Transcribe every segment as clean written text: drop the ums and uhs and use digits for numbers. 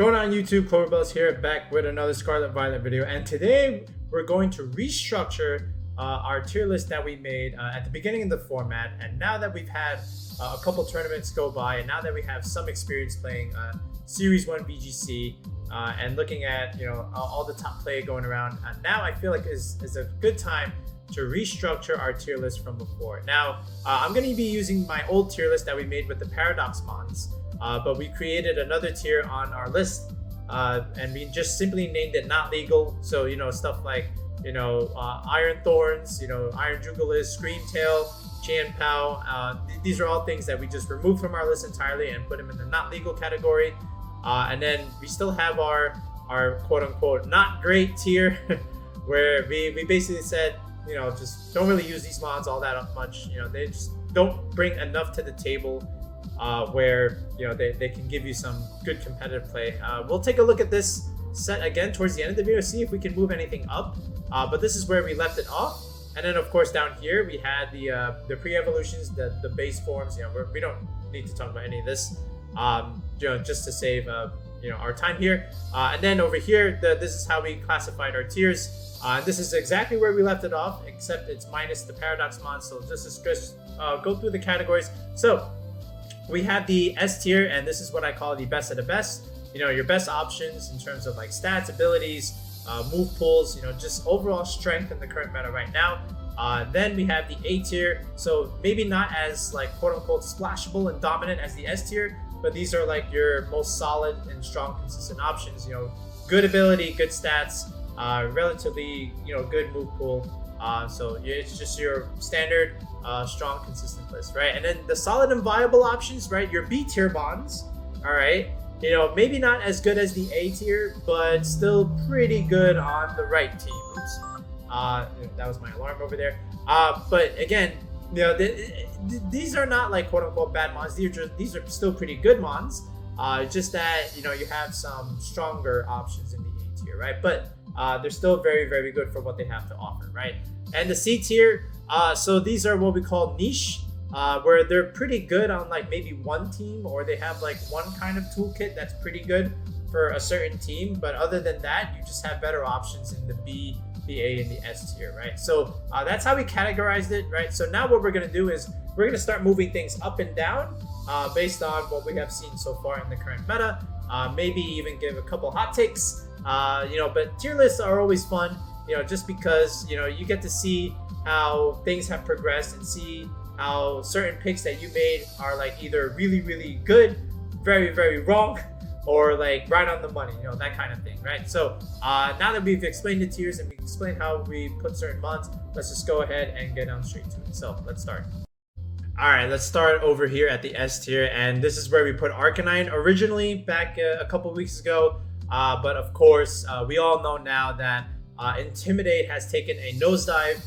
Going on YouTube, Cloverbells here, back with another Scarlet Violet video, and today we're going to restructure our tier list that we made at the beginning of the format. And now that we've had a couple tournaments go by, and now that we have some experience playing Series 1 VGC and looking at all the top play going around, now I feel like is a good time to restructure our tier list from before. Now I'm going to be using my old tier list that we made with the Paradox Mons. But we created another tier on our list, and we just simply named it not legal. So stuff like Iron Thorns, Iron Jugalis, Screamtail, Chien Pao. These are all things that we just removed from our list entirely and put them in the not legal category. And then we still have our quote unquote not great tier, where we basically said just don't really use these mods all that much. They just don't bring enough to the table. Where they can give you some good competitive play. We'll take a look at this set again towards the end of the video, see if we can move anything up. But this is where we left it off. And then of course down here we had the pre-evolutions, the base forms. We don't need to talk about any of this. Just to save our time here. And then over here, this is how we classified our tiers. This is exactly where we left it off, except it's minus the Paradox Mon. So just go through the categories. So we have the S tier, and this is what I call the best of the best. Your best options in terms of like stats, abilities, move pools, just overall strength in the current meta right now. Then we have the A tier, so maybe not as like quote unquote splashable and dominant as the S tier, but these are like your most solid and strong, consistent options. Good ability, good stats, relatively good move pool. So it's just your standard strong, consistent list, right? And then the solid and viable options, right? Your B tier bonds, all right? Maybe not as good as the A tier, but still pretty good on the right teams. That was my alarm over there. But again, these are not like quote unquote bad mons. These are still pretty good mons. Just that you have some stronger options in the A tier, right? But they're still very, very good for what they have to offer, right? And the C tier, so these are what we call niche, where they're pretty good on like maybe one team, or they have like one kind of toolkit that's pretty good for a certain team. But other than that, you just have better options in the B, the A, and the S tier, right? So that's how we categorized it, right? So now what we're gonna do is we're gonna start moving things up and down based on what we have seen so far in the current meta. Maybe even give a couple hot takes. But tier lists are always fun, just because you get to see how things have progressed and see how certain picks that you made are like either really, really good, very, very wrong, or like right on the money, that kind of thing, right? So now that we've explained the tiers and we explained how we put certain mods, let's just go ahead and get on straight to it. So let's start. All right, let's start over here at the S tier, and this is where we put Arcanine originally back a couple weeks ago. But of course, we all know now that Intimidate has taken a nosedive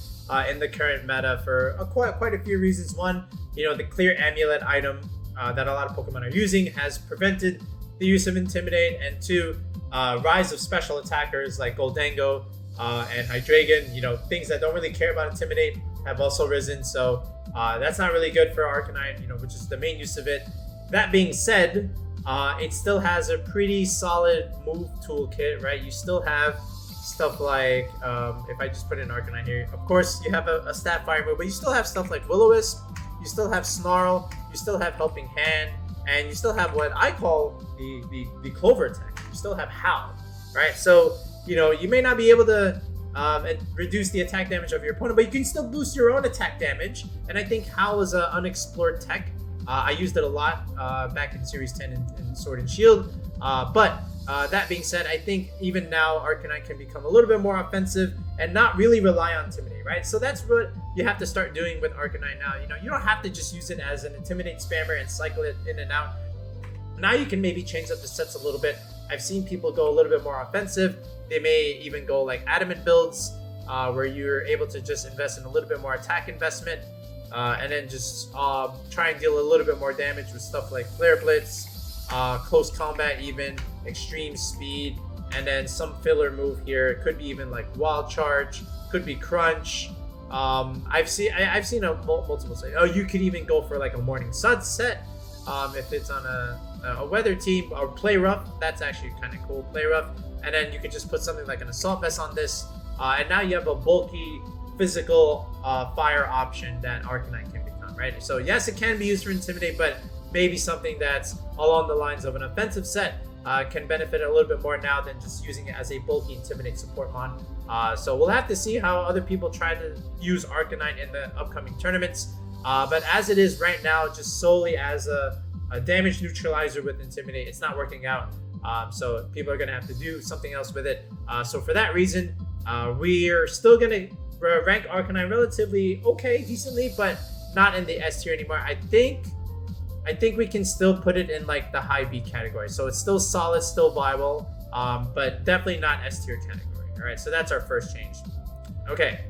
in the current meta for quite a few reasons. One, the clear amulet item that a lot of Pokemon are using has prevented the use of Intimidate. And two, rise of special attackers like Goldango and Hydreigon, things that don't really care about Intimidate have also risen. So that's not really good for Arcanine, which is the main use of it. That being said, it still has a pretty solid move toolkit, right? You still have stuff like, if I just put in Arcanine here, of course you have a stat fire move, but you still have stuff like Will-O-Wisp, you still have Snarl, you still have Helping Hand, and you still have what I call the Clover tech. You still have Howl, right? So, you may not be able to reduce the attack damage of your opponent, but you can still boost your own attack damage, and I think Howl is an unexplored tech. I used it a lot back in Series 10 in Sword and Shield. But that being said, I think even now Arcanine can become a little bit more offensive and not really rely on Intimidate, right? So that's what you have to start doing with Arcanine now. You don't have to just use it as an Intimidate spammer and cycle it in and out. Now you can maybe change up the sets a little bit. I've seen people go a little bit more offensive. They may even go like Adamant builds, where you're able to just invest in a little bit more attack investment. And then just try and deal a little bit more damage with stuff like Flare Blitz, close combat even, extreme speed, and then some filler move here. It could be even like Wild Charge, could be Crunch. I've seen multiple say, you could even go for like a Morning Sunset if it's on a a weather team, or play rough. That's actually kind of cool, play rough. And then you can just put something like an assault vest on this, and now you have a bulky physical fire option that Arcanine can become, right? So yes, it can be used for Intimidate, but maybe something that's along the lines of an offensive set can benefit a little bit more now than just using it as a bulky Intimidate support mon. So we'll have to see how other people try to use Arcanine in the upcoming tournaments. But as it is right now, just solely as a damage neutralizer with Intimidate, it's not working out. So people are going to have to do something else with it. So for that reason, we are still going to rank Arcanine relatively okay, decently, but not in the S tier anymore. I think we can still put it in like the high B category. So it's still solid, still viable, but definitely not S tier category. All right, so that's our first change. Okay.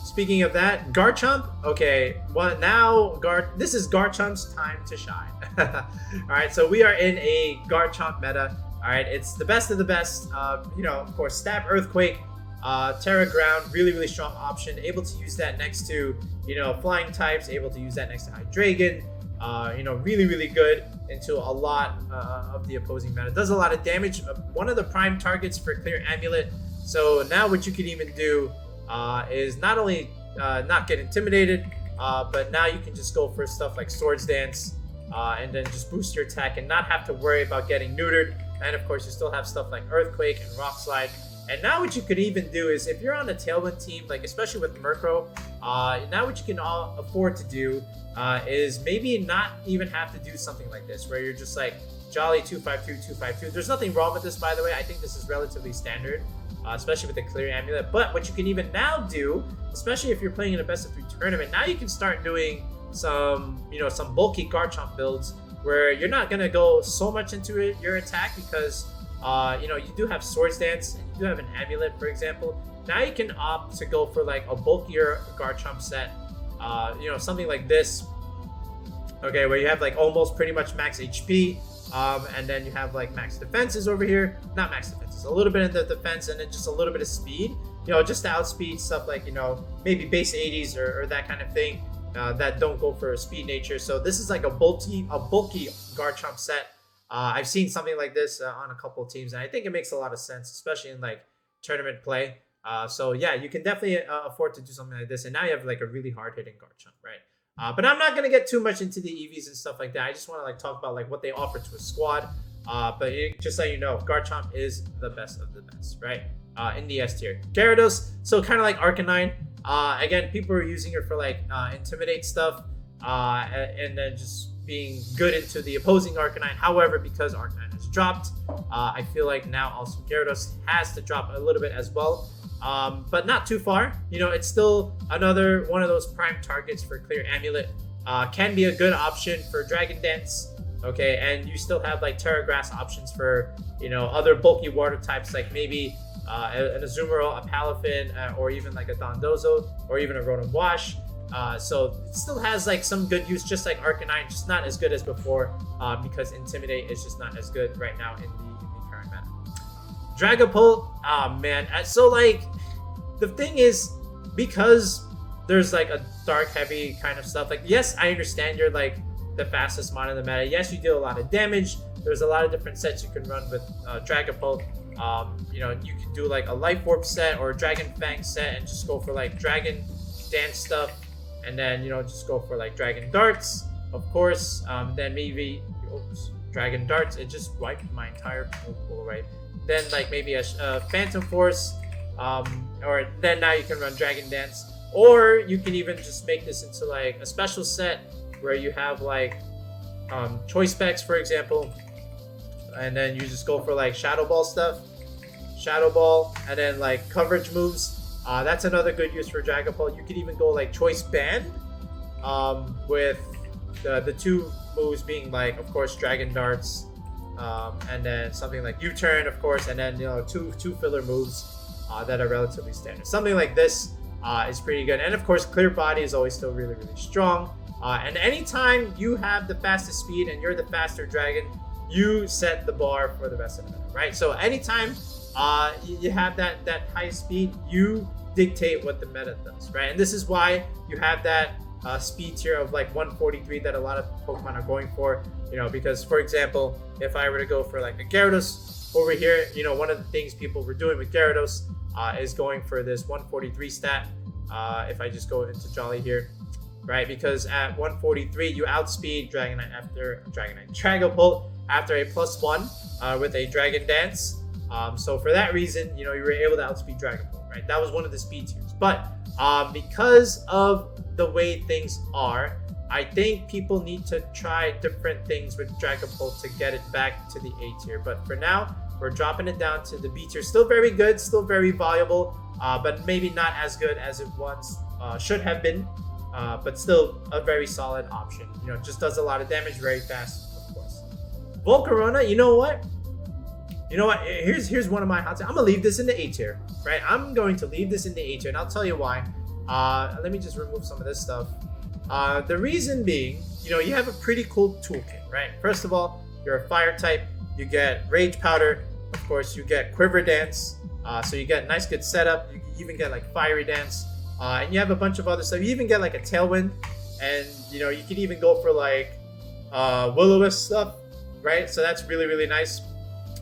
Speaking of that, Garchomp. Okay, well now this is Garchomp's time to shine. All right, so we are in a Garchomp meta. All right, it's the best of the best. You know, of course, Stab, Earthquake, Terra Ground, really strong option. Able to use that next to, you know, flying types. Able to use that next to Hydreigon. You know, really good into a lot of the opposing meta. Does a lot of damage. One of the prime targets for Clear Amulet. So now what you could even do is not only not get intimidated, but now you can just go for stuff like Swords Dance, and then just boost your attack and not have to worry about getting neutered. And of course, you still have stuff like Earthquake and Rock Slide. And now what you could even do is, if you're on a Tailwind team, like especially with Murkrow, now what you can all afford to do is maybe not even have to do something like this, where you're just like Jolly 252. There's nothing wrong with this, by the way. I think this is relatively standard, especially with the Clear Amulet. But what you can even now do, especially if you're playing in a best of 3 tournament, now you can start doing some, you know, some bulky Garchomp builds where you're not gonna go so much into your attack because you know, you do have Swords Dance and you do have an Amulet, for example. Now you can opt to go for like a bulkier Garchomp set, you know, something like this. Okay, where you have like almost pretty much max HP, and then you have like max defenses over here. Not max defenses, a little bit in the defense, and then just a little bit of speed. You know, just to outspeed stuff like, you know, maybe base 80s or that kind of thing that don't go for a speed nature. So this is like a bulky Garchomp set. I've seen something like this on a couple of teams, and I think it makes a lot of sense, especially in like tournament play. So yeah, you can definitely afford to do something like this, and now you have like a really hard-hitting Garchomp, right? But I'm not gonna get too much into the EVs and stuff like that. I just want to like talk about like what they offer to a squad. But just so you know, Garchomp is the best of the best, right? In the S tier. Gyarados, so kind of like Arcanine. Again, people are using it for like Intimidate stuff, and then just being good into the opposing Arcanine. However, because Arcanine has dropped, I feel like now also Gyarados has to drop a little bit as well, but not too far. You know, it's still another one of those prime targets for Clear Amulet. Can be a good option for Dragon Dance. Okay, and you still have like Terra Grass options for, you know, other bulky water types, like maybe an Azumarill, a Palafin, or even like a Dondozo, or even a Rotom Wash. So it still has like some good use, just like Arcanine, just not as good as before, because Intimidate is just not as good right now in the current meta. Dragapult, oh man, so like the thing is, because there's like a dark heavy kind of stuff, like yes, I understand you're like the fastest mon in the meta. Yes, you deal a lot of damage. There's a lot of different sets you can run with Dragapult. You know, you can do like a Life Orb set or a Dragon Fang set and just go for like Dragon Dance stuff. And then, you know, just go for like Dragon Darts, of course. Then maybe, oops, Dragon Darts. It just wiped my entire pool away. Then like maybe a Phantom Force, or then now you can run Dragon Dance. Or you can even just make this into like a special set where you have like Choice Specs, for example. And then you just go for like Shadow Ball stuff. Shadow Ball, and then like coverage moves. That's another good use for Dragapult. You could even go like Choice Band, with the 2 moves being like, of course, Dragon Darts, and then something like U-Turn, of course, and then, you know, two filler moves that are relatively standard. Something like this is pretty good. And of course, Clear Body is always still really strong. And anytime you have the fastest speed and you're the faster dragon, you set the bar for the rest of the meta, right? So anytime you have that high speed, you dictate what the meta does, right? And this is why you have that speed tier of like 143 that a lot of Pokemon are going for. You know, because for example, if I were to go for like a Gyarados over here, you know, one of the things people were doing with Gyarados is going for this 143 stat. If I just go into Jolly here, right? Because at 143, you outspeed Dragapult after a +1 with a Dragon Dance. So for that reason, you know, you were able to outspeed Dragapult, right? That was one of the speed tiers. But because of the way things are, I think people need to try different things with Dragapult to get it back to the A tier. But for now, we're dropping it down to the B tier. Still very good, still very valuable, but maybe not as good as it once should have been. But still a very solid option. You know, just does a lot of damage very fast, of course. Volcarona, you know what? You know what? Here's one of my hot takes. I'm gonna leave this in the A tier, right? I'm going to leave this in the A tier, and I'll tell you why. Let me just remove some of this stuff. The reason being, you know, you have a pretty cool toolkit, right? First of all, you're a fire type. You get Rage Powder. Of course, you get Quiver Dance. So you get nice, good setup. You even get like Fiery Dance. And you have a bunch of other stuff. You even get like a Tailwind. And, you know, you can even go for like Will-O-Wisp stuff, right? So that's really, really nice.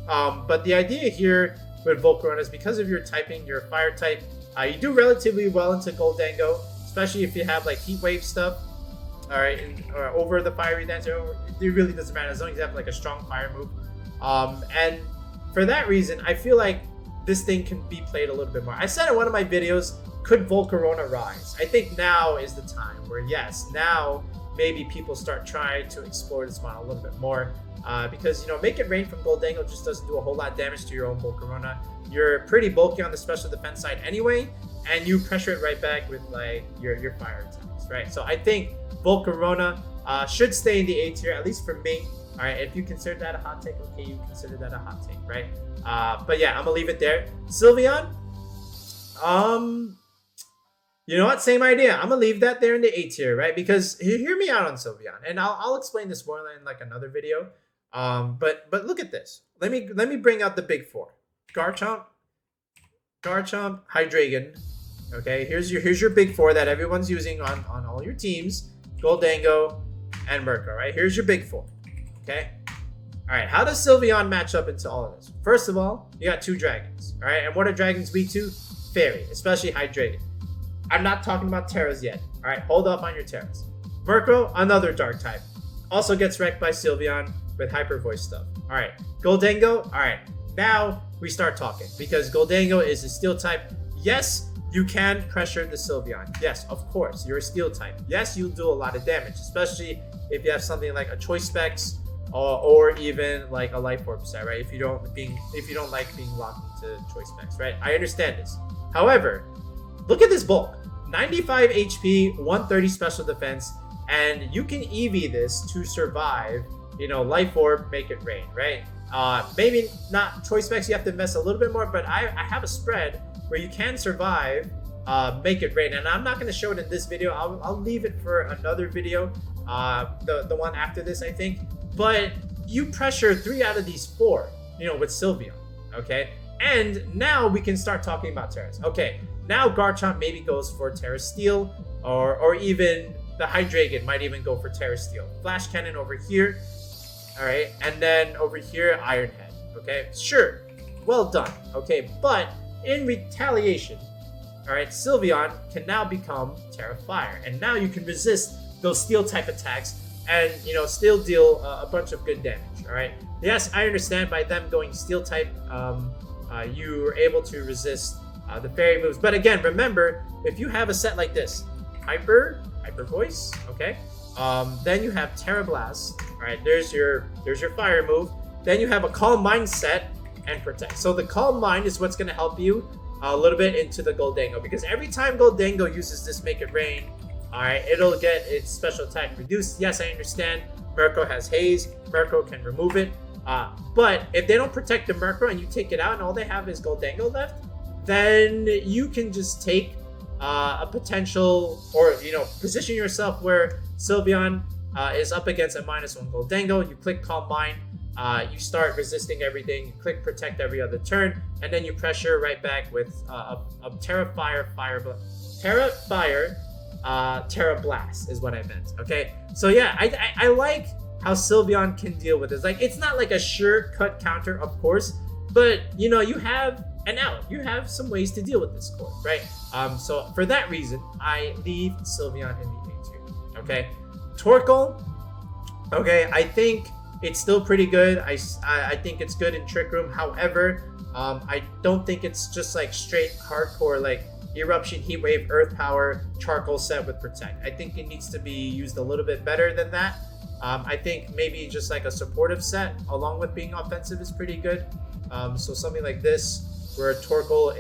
But the idea here with Volcarona is because of your typing, you're a fire type. You do relatively well into Goldango, especially if you have like Heat Wave stuff. All right, or over the Fiery Dance. It really doesn't matter as long as you have like a strong fire move. And for that reason, I feel like this thing can be played a little bit more. I said in one of my videos, could Volcarona rise? I think now is the time where, yes, now maybe people start trying to explore this model a little bit more. Because, you know, Make It Rain from Goldango just doesn't do a whole lot of damage to your own Volcarona. You're pretty bulky on the special defense side anyway, and you pressure it right back with like your fire attacks, right? So I think Volcarona should stay in the A tier, at least for me. All right, if you consider that a hot take, okay, you consider that a hot take, right? But yeah, I'm gonna leave it there. Sylveon, you know what? Same idea. I'm gonna leave that there in the A tier, right? Because hear me out on Sylveon, and I'll explain this more in like another video. But look at this. Let me bring out the big four: Garchomp, Hydreigon. Okay, here's your big four that everyone's using on all your teams: Goldango and Murkrow. Right? Here's your big four. Okay. All right. How does Sylveon match up into all of this? First of all, you got two dragons. All right, and what are dragons weak to? Fairy, especially Hydreigon. I'm not talking about Terras yet. All right, hold off on your Terras. Murkrow, another dark type, also gets wrecked by Sylveon with Hyper Voice stuff. All right, Goldango. All right, now we start talking because Goldango is a Steel type. Yes, you can pressure the Sylveon. Yes, of course, you're a Steel type. Yes, you'll do a lot of damage, especially if you have something like a Choice Specs or even like a Life Orb set, right? If you don't like being locked into Choice Specs, right? I understand this. However, look at this bulk. 95 HP, 130 special defense, and you can EV this to survive, you know, Life Orb, Make It Rain, right? Maybe not Choice Specs, you have to invest a little bit more, but I have a spread where you can survive Make It Rain, and I'm not going to show it in this video. I'll leave it for another video, the one after this, I think. But you pressure 3 out of these 4, you know, with Sylveon, okay? And now we can start talking about Terras. Okay, now Garchomp maybe goes for Terra Steel, or even the Hydreigon might even go for Terra Steel. Flash Cannon over here, all right? And then over here, Iron Head, okay? Sure, well done, okay? But in retaliation, all right, Sylveon can now become Terra Fire, and now you can resist those Steel type attacks and, you know, still deal a bunch of good damage, all right? Yes, I understand by them going Steel type, you were able to resist the fairy moves. But again, remember, if you have a set like this, Hyper Voice, okay? Then you have Terra Blast, all right? There's your fire move. Then you have a Calm Mind set and Protect. So the Calm Mind is what's going to help you a little bit into the Goldango, because every time Goldango uses this Make It Rain, all right, it'll get its special attack reduced. Yes, I understand. Murkrow has Haze. Murkrow can remove it. But if they don't protect the Murkrow and you take it out and all they have is Goldango left, then you can just take a potential, or, you know, position yourself where Sylveon is up against a -1 Goldango. You click Calm Mind. You start resisting everything. You click Protect every other turn, and then you pressure right back with a Terra Fire, Terra Blast is what I meant. Okay, so yeah, I like how Sylveon can deal with this. Like, it's not like a sure cut counter, of course, but you know, you have an out. You have some ways to deal with this core, right? So for that reason, I leave Sylveon in the A tier. Okay, Torkoal. Okay, I think it's still pretty good. I think it's good in Trick Room. However, I don't think it's just like straight hardcore like Eruption, Heat Wave, Earth Power, Charcoal set with Protect. I think it needs to be used a little bit better than that. I think maybe just like a supportive set along with being offensive is pretty good. So something like this, where Torkoal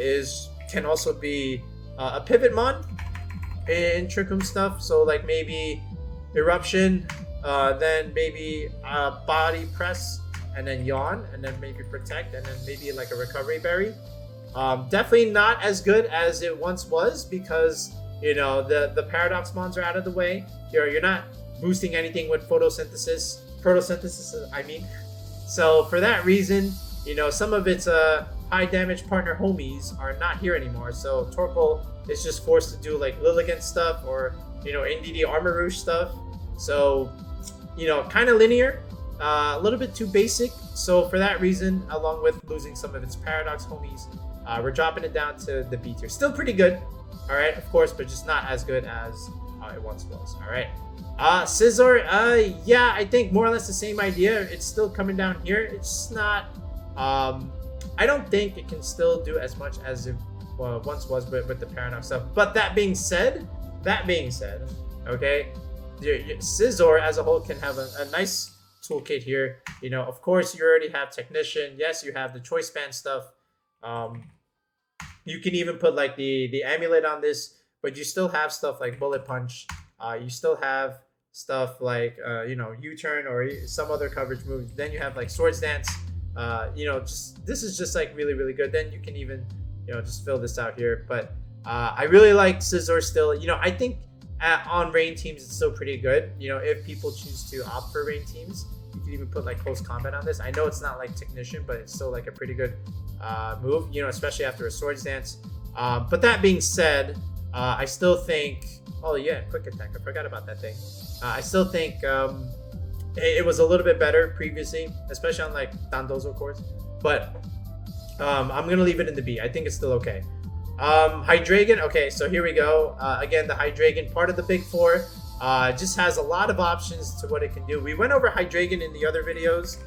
can also be a pivot mon in Trick Room stuff. So like maybe Eruption, then maybe Body Press, and then Yawn, and then maybe Protect, and then maybe like a Recovery Berry. Definitely not as good as it once was, because you know the Paradox mons are out of the way. You're not boosting anything with photosynthesis, I mean. So for that reason, you know, some of its high damage partner homies are not here anymore. So Torkoal is just forced to do like Lilligant stuff, or you know, NDD Armor Rouge stuff. So you know, kind of linear, a little bit too basic. So for that reason, along with losing some of its Paradox homies, we're dropping it down to the B tier. Still pretty good, all right, of course, but just not as good as it once was. All right, Scizor, yeah, I think more or less the same idea. It's still coming down here. It's not, I don't think it can still do as much as it once was with the Paradox stuff. But that being said, okay, Scizor as a whole can have a nice toolkit here. You know, of course, you already have Technician. Yes, you have the Choice Band stuff. You can even put like the Amulet on this, but you still have stuff like Bullet Punch. You still have stuff like you know, U-Turn or some other coverage move. Then you have like Swords Dance. You know, just this is just like really, really good. Then you can even, you know, just fill this out here. But I really like Scizor still. You know, I think on rain teams it's still pretty good. You know, if people choose to opt for rain teams, you can even put like Close Combat on this. I know it's not like Technician, but it's still like a pretty good move, you know, especially after a Swords Dance. But that being said, I still think, oh yeah, Quick Attack, I forgot about that thing. I still think it was a little bit better previously, especially on like Dandozo cores, but I'm gonna leave it in the B. I think it's still okay. Hydreigon, okay, so here we go. Again, the Hydreigon, part of the big four, just has a lot of options to what it can do. We went over Hydreigon in the other videos.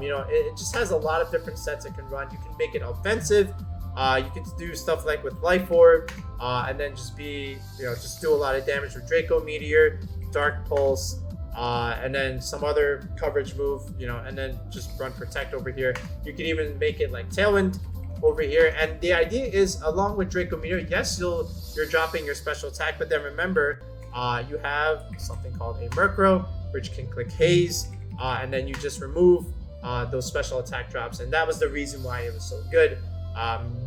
You know, it just has a lot of different sets it can run. You can make it offensive. You can do stuff like with Life Orb, and then just be, you know, just do a lot of damage with Draco Meteor, Dark Pulse, and then some other coverage move, you know, and then just run Protect over here. You can even make it like Tailwind over here. And the idea is, along with Draco Meteor, yes, you're dropping your special attack, but then remember, you have something called a Murkrow, which can click Haze, and then you just remove those special attack drops. And that was the reason why it was so good.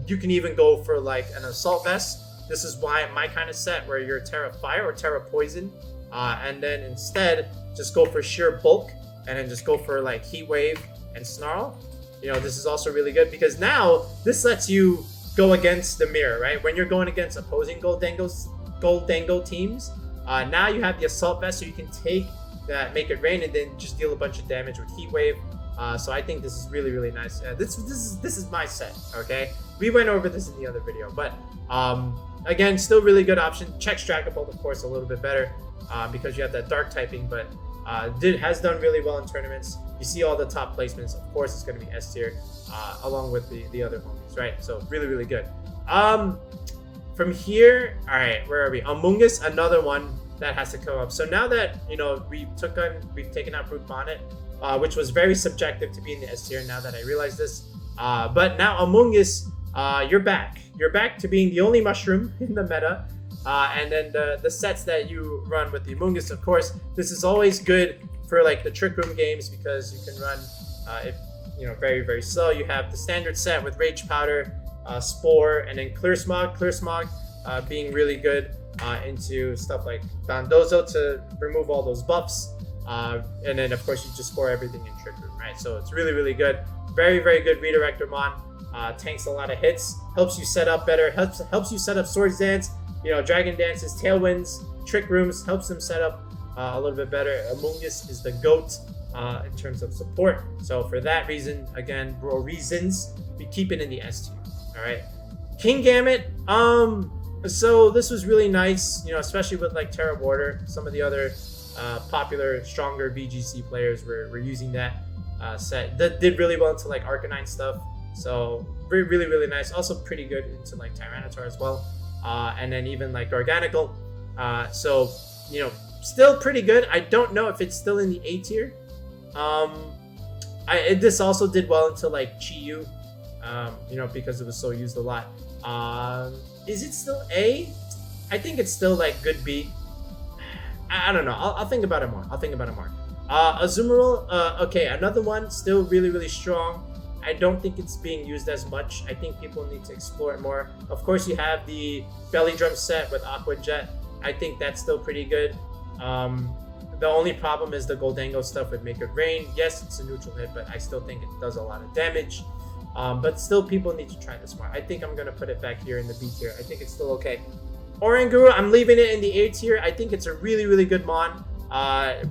You can even go for like an Assault Vest. This is why my kind of set, where you're Terra Fire or Terra Poison, and then instead just go for sheer bulk, and then just go for like Heat Wave and Snarl. You know, this is also really good because now this lets you go against the mirror, right? When you're going against opposing Goldango teams, now you have the Assault Vest, so you can take that, make it rain, and then just deal a bunch of damage with Heat Wave. So I think this is really, really nice. This is my set, okay? We went over this in the other video, but again, still really good option. Checks Dragapult, of course, a little bit better because you have that dark typing, but has done really well in tournaments. You see all the top placements. Of course, it's going to be S tier along with the other homies, right? So really, really good. From here, all right, where are we? Amoonguss, another one that has to come up. So now that, you know, we've taken out Brute Bonnet, which was very subjective to be in the S tier, now that I realize this. But now Amoonguss, you're back. You're back to being the only mushroom in the meta. And then the sets that you run with the Amoonguss, of course, this is always good for like the Trick Room games because you can run it, you know, very, very slow. You have the standard set with Rage Powder, Spore, and then Clear Smog. Clear Smog being really good into stuff like Dondozo to remove all those buffs. And then of course you just score everything in Trick Room, right? So it's really, really good. Very, very good Redirector Mon. Tanks a lot of hits, helps you set up better, helps you set up Swords Dance, you know, Dragon Dances, Tailwinds, trick rooms, helps them set up a little bit better. Amoonguss is the GOAT in terms of support. So for that reason, again, reasons, we keep it in the S tier. All right. Kingambit. So this was really nice, you know, especially with like Terra Warder. Some of the other popular, stronger VGC players were using that set. That did really well into like Arcanine stuff. So really, really nice. Also pretty good into like Tyranitar as well. And then even like Garganical. So, you know, still pretty good. I don't know if it's still in the A tier. This also did well into like Chi-Yu, you know, because it was so used a lot. Is it still A? I think it's still like good B. I don't know. I'll think about it more. Azumarill, okay, another one, still really strong. I don't think it's being used as much. I think people need to explore it more. Of course, you have the Belly Drum set with Aqua Jet. I think that's still pretty good. The only problem is the Goldango stuff with Make It Rain. Yes, it's a neutral hit, but I still think it does a lot of damage. But still, people need to try this more. I think I'm going to put it back here in the B tier. I think it's still okay. Oranguru, I'm leaving it in the A tier. I think it's a really good mon,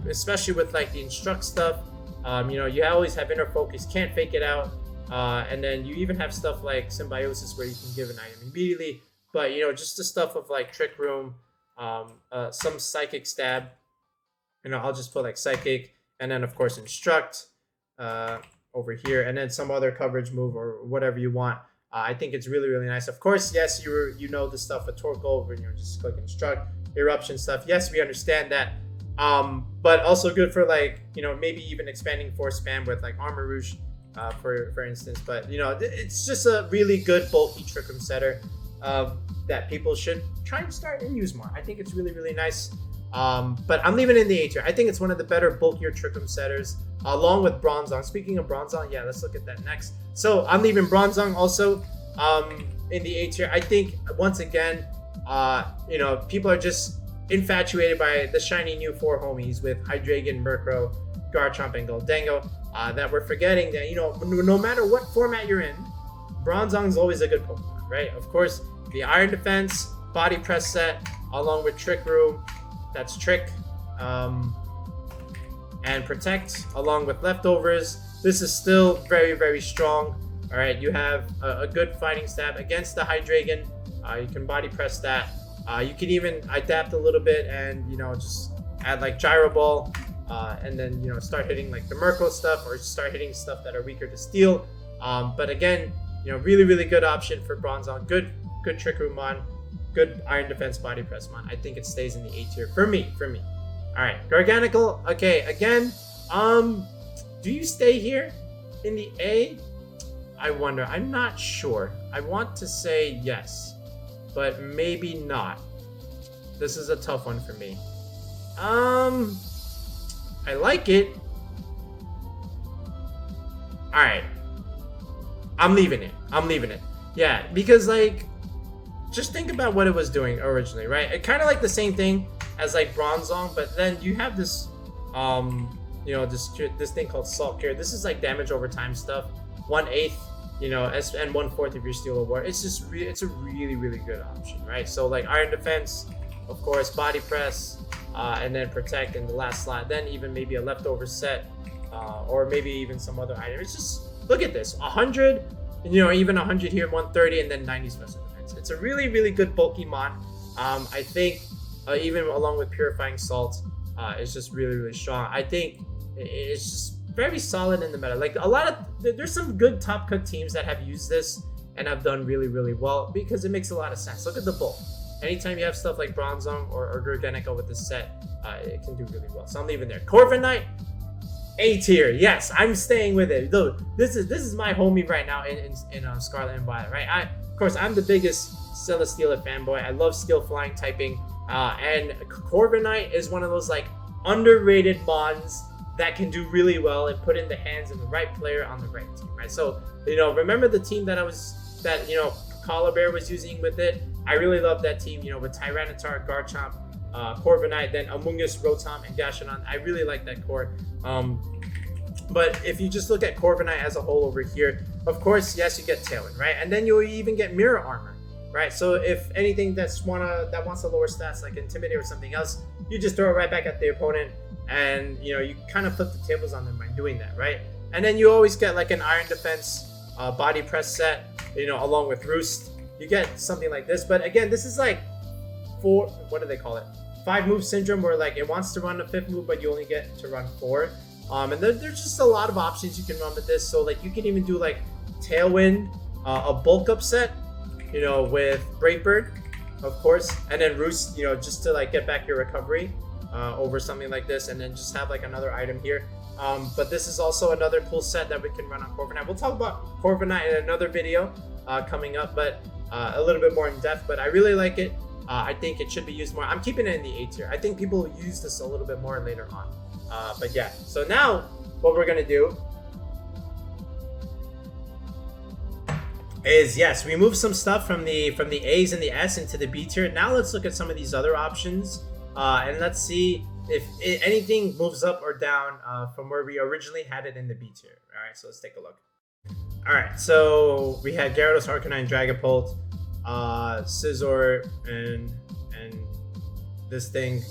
especially with like the Instruct stuff. You know, you always have Inner Focus, can't fake it out. And then you even have stuff like Symbiosis where you can give an item immediately. But, you know, just the stuff of like Trick Room, some Psychic Stab. You know, I'll just put like Psychic. And then, of course, Instruct over here. And then some other coverage move or whatever you want. I think it's really nice. Of course, yes, you know the stuff with Torkoal when you're just click Instruct. Eruption stuff. Yes, we understand that. But also good for like, you know, maybe even expanding force spam with like Armor Rouge. For instance, but you know, it's just a really good bulky Trick Room setter that people should try and start and use more. I think it's really nice. But I'm leaving it in the A tier. I think it's one of the better bulkier Trick Room setters, along with Bronzong. Speaking of Bronzong, yeah, let's look at that next. So I'm leaving Bronzong also in the A tier. I think once again, you know, people are just infatuated by the shiny new 4 homies with Hydreigon, Murkrow, Garchomp, and Goldango. That we're forgetting that, you know, no matter what format you're in, Bronzong is always a good Pokemon, right? Of course, the Iron Defense, Body Press set, along with Trick Room, that's Trick, and Protect, along with Leftovers. This is still very strong. All right, you have a good fighting stab against the Hydreigon. You can Body Press that. You can even adapt a little bit and, you know, just add like Gyro Ball. And then, you know, start hitting like the Murkrow stuff or start hitting stuff that are weaker to Steel. But again, you know, really good option for Bronzong. Good Trick Room mon. Good Iron Defense Body Press mon. I think it stays in the A tier for me. All right, Garganical. Okay, again, do you stay here in the A? I wonder. I'm not sure. I want to say yes, but maybe not. This is a tough one for me. I like it. All right. I'm leaving it. Yeah, because like, just think about what it was doing originally, right? It kind of like the same thing as like Bronzong, but then you have this, you know, this thing called Salt Cure. This is like damage over time stuff. 1/8, you know, and 1/4 if you're Steel or War. It's just it's a really good option, right? So like Iron Defense, of course, Body Press. And then Protect in the last slot, then even maybe a leftover set, or maybe even some other item. It's just, look at this, 100, you know, even 100 here, 130, and then 90 special defense. It's a really good bulky mon. I think even along with Purifying Salt, it's just really strong. I think it's just very solid in the meta. Like there's some good top cut teams that have used this and have done really well because it makes a lot of sense. Look at the bulk. Anytime you have stuff like Bronzong or Garganical with this set, it can do really well. So I'm leaving there. Corviknight, A tier. Yes, I'm staying with it. Though this is my homie right now in Scarlet and Violet, right? Of course, I'm the biggest Celesteela fanboy. I love Steel Flying typing, and Corviknight is one of those like underrated mons that can do really well and put in the hands of the right player on the right team, right? So, you know, remember the team that you know, Collar Bear was using with it. I really love that team, you know, with Tyranitar, Garchomp, Corviknight, then Amoonguss, Rotom, and Gashodon. I really like that core. But if you just look at Corviknight as a whole over here, of course, yes, you get Tailwind, right? And then you even get Mirror Armor. right? So if anything that wants to lower stats like Intimidate or something else, you just throw it right back at the opponent, and you know, you kind of flip the tables on them by doing that, right? And then you always get like an Iron Defense body press set, you know, along with Roost. You get something like this, but again, this is like what do they call it? 5 move syndrome, where like it wants to run a 5th move, but you only get to run 4. And there's just a lot of options you can run with this. So like you can even do like Tailwind, a bulk up set, you know, with Brave Bird, of course, and then Roost, you know, just to like get back your recovery over something like this, and then just have like another item here. But this is also another cool set that we can run on Corviknight. We'll talk about Corviknight in another video coming up, but a little bit more in depth. But I really like it. I think it should be used more. I'm keeping it in the A tier. I think people will use this a little bit more later on. But yeah, so now what we're gonna do is, yes, we move some stuff from the A's and the S into the B tier. Now let's look at some of these other options, and let's see if anything moves up or down from where we originally had it in the B tier. All right, so let's take a look. All right, so we had Gyarados, Arcanine, Dragapult, Scizor, and this thing,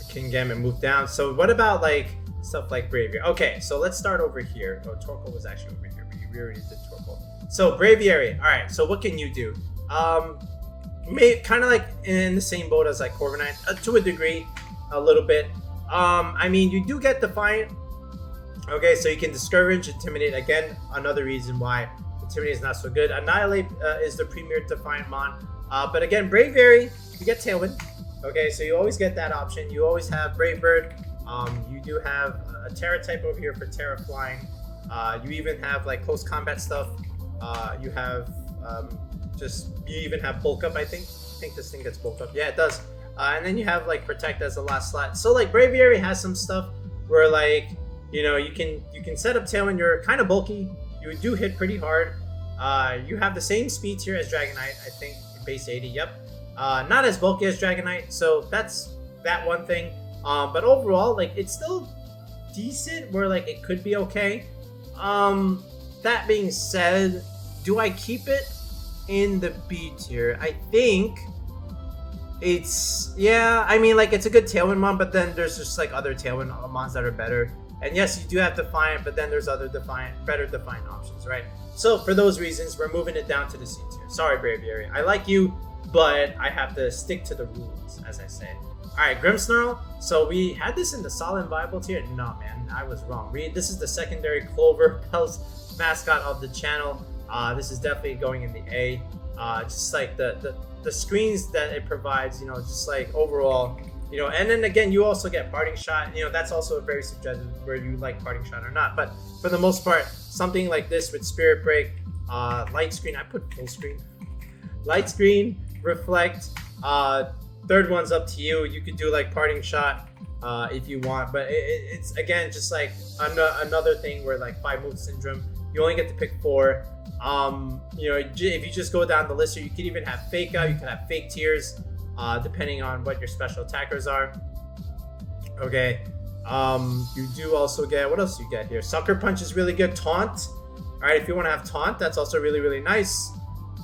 Kingambit, moved down. So what about like stuff like Braviary? Okay, so let's start over here. Oh, Torkoal was actually over here. We already did Torkoal. So Braviary. All right, so what can you do? Kind of like in the same boat as like Corviknight, to a degree, a little bit. I mean, you do get Defiant. Okay, so you can Discourage, Intimidate. Again, another reason why Intimidate is not so good. Annihilate is the premier Defiant Mon. But again, Braviary, you get Tailwind. Okay, so you always get that option. You always have Brave Bird. You do have a Terra type over here for Terra Flying. You even have like close combat stuff. You have you even have Bulk Up, I think. I think this thing gets Bulk Up. Yeah, it does. And then you have like Protect as the last slot. So like Braviary has some stuff where like, you know, you can set up Tailwind. You're kind of bulky. You do hit pretty hard. You have the same speed tier as Dragonite, I think, base 80. Yep. Not as bulky as Dragonite, so that's that one thing. But overall, like, it's still decent, where like it could be okay. That being said, do I keep it in the B tier? I think it's, yeah, I mean, like, it's a good Tailwind Mon, but then there's just like other Tailwind Mons that are better. And yes, you do have Defiant, but then there's other better Defiant options, right? So for those reasons, we're moving it down to the C tier. Sorry, Braviary. I like you, but I have to stick to the rules, as I say. All right, Grimmsnarl. So we had this in the solid and viable tier. No, man, I was wrong. This is the secondary Clover Pel's mascot of the channel. This is definitely going in the A. Just like the screens that it provides, you know, just like overall, you know. And then again, you also get Parting Shot. You know, that's also very subjective where you like Parting Shot or not. But for the most part, something like this with Spirit Break, Light Screen. I put full screen. Light Screen, Reflect. Third one's up to you. You could do like Parting Shot if you want, but it's again just like another thing where like 5 move syndrome. You only get to pick 4. You know, if you just go down the list here, you can even have Fake Out. You can have Fake Tears, depending on what your special attackers are. Okay. You do also get, what else do you get here? Sucker Punch is really good. Taunt. All right, if you want to have Taunt, that's also really, really nice.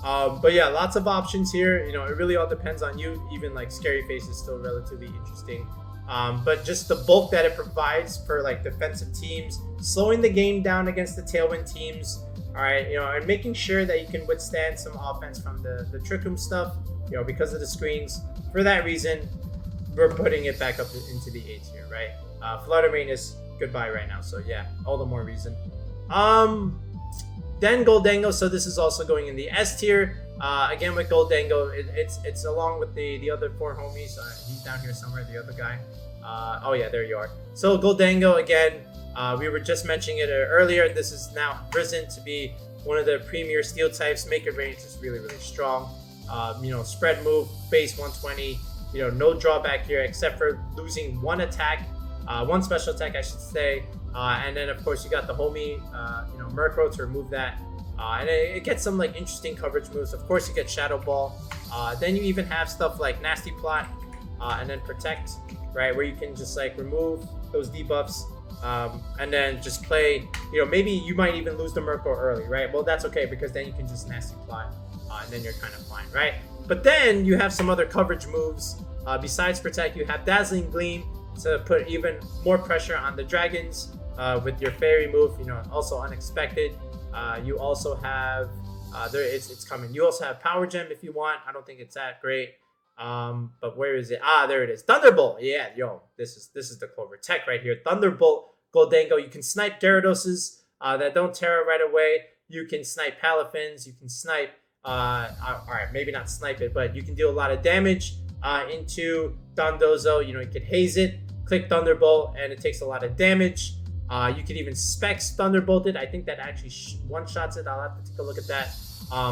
But yeah, lots of options here. You know, it really all depends on you. Even like Scary Face is still relatively interesting. But just the bulk that it provides for like defensive teams, slowing the game down against the Tailwind teams. All right, you know, and making sure that you can withstand some offense from the Trick Room stuff, you know, because of the screens. For that reason, we're putting it back up into the A tier, right? Flutter Mane is goodbye right now, so yeah, all the more reason. Then Goldango, so this is also going in the S tier. Again with Goldango, it's along with the other 4 homies. He's down here somewhere, the other guy. Oh yeah, there you are. So Goldango again. We were just mentioning it earlier. This is now risen to be one of the premier steel types. Maker range is really, really strong. You know, spread move, base 120. You know, no drawback here except for losing 1 attack, 1 special attack, I should say. And then of course you got the homie, you know, Murkrow to remove that. And it gets some like interesting coverage moves. Of course you get Shadow Ball. Then you even have stuff like Nasty Plot, and then Protect, right? Where you can just like remove those debuffs. And then just play, you know, maybe you might even lose the Murkrow early, right? Well, that's okay because then you can just Nasty Plot, and then you're kind of fine, right? But then you have some other coverage moves. Besides protect, you have Dazzling Gleam to put even more pressure on the dragons with your fairy move. Also unexpected. You also have it's coming. You also have Power Gem if you want. I don't think it's that great. But where is it? There it is. Thunderbolt. Yeah, yo, this is the Clover Tech right here. Thunderbolt Goldango. You can snipe Gyarados that don't Terra right away. You can snipe Palafins. You can snipe. All right, maybe not snipe it, but you can deal a lot of damage into Dondozo. You can haze it, click Thunderbolt, and it takes a lot of damage. You can even Specs Thunderbolt it. I think that actually one-shots it. I'll have to take a look at that.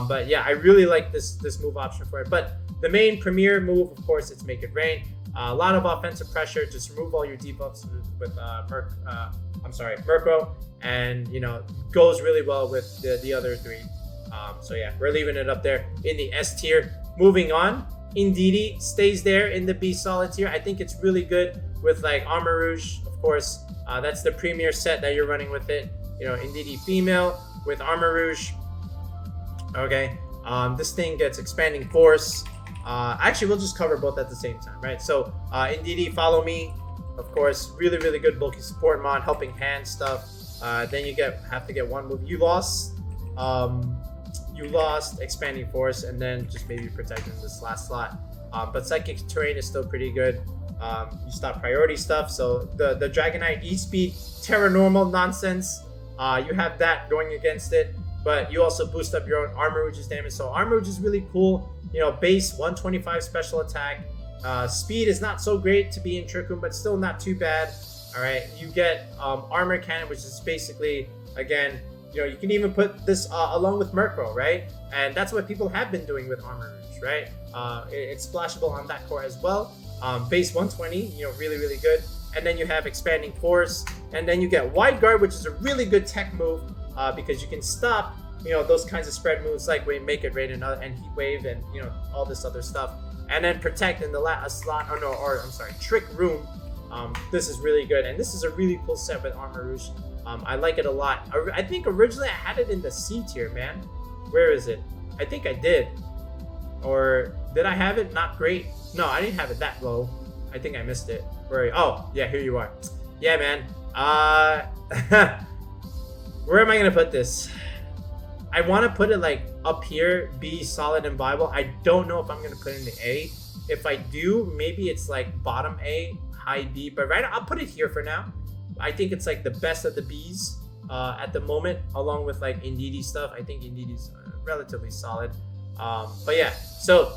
But yeah, I really like this move option for it. But the main premier move, of course, it's Make It Rain. A lot of offensive pressure. Just remove all your debuffs with Murkrow, and goes really well with the other three. So yeah, we're leaving it up there in the S tier. Moving on, Indeedee stays there in the B solid tier. I think it's really good with like Armor Rouge, of course. That's the premier set that you're running with it. Indeedee female with Armor Rouge. Okay, this thing gets Expanding Force. Actually, we'll just cover both at the same time, right? So Indeedee, Follow Me, of course, really, really good bulky support mod, helping hand stuff. Then you have to get one move. You lost Expanding Force, and then just maybe protecting this last slot. But Psychic Terrain is still pretty good. You stop priority stuff. So the Dragonite E-Speed Terra Normal nonsense, you have that going against it. But you also boost up your own Armor Rouge's damage. So Armor Rouge is really cool. Base 125 special attack. Speed is not so great to be in Trick Room, but still not too bad. All right, you get Armor Cannon, which is basically, again, you can even put this along with Murkrow, right? And that's what people have been doing with Armor Rouge, right? It's splashable on that core as well. Base 120, really, really good. And then you have Expanding Force, and then you get Wide Guard, which is a really good tech move because you can stop, those kinds of spread moves like Make It Rain and Heat Wave and all this other stuff. And then Protect in the last slot. Trick Room. This is really good, and this is a really cool set with Armor Rouge. I like it a lot. I think originally I had it in the C tier, man. Where is it? I think I did. Or did I have it? Not great. No, I didn't have it that low. I think I missed it. Oh, yeah, here you are. Yeah, man. Where am I gonna put this? I want to put it like up here, B, solid and viable. I don't know if I'm gonna put it in the A. If I do, maybe it's like bottom A, high B. But right now, I'll put it here for now. I think it's like the best of the Bs at the moment, along with like Indeedee stuff. I think Indeedee's relatively solid. But yeah, so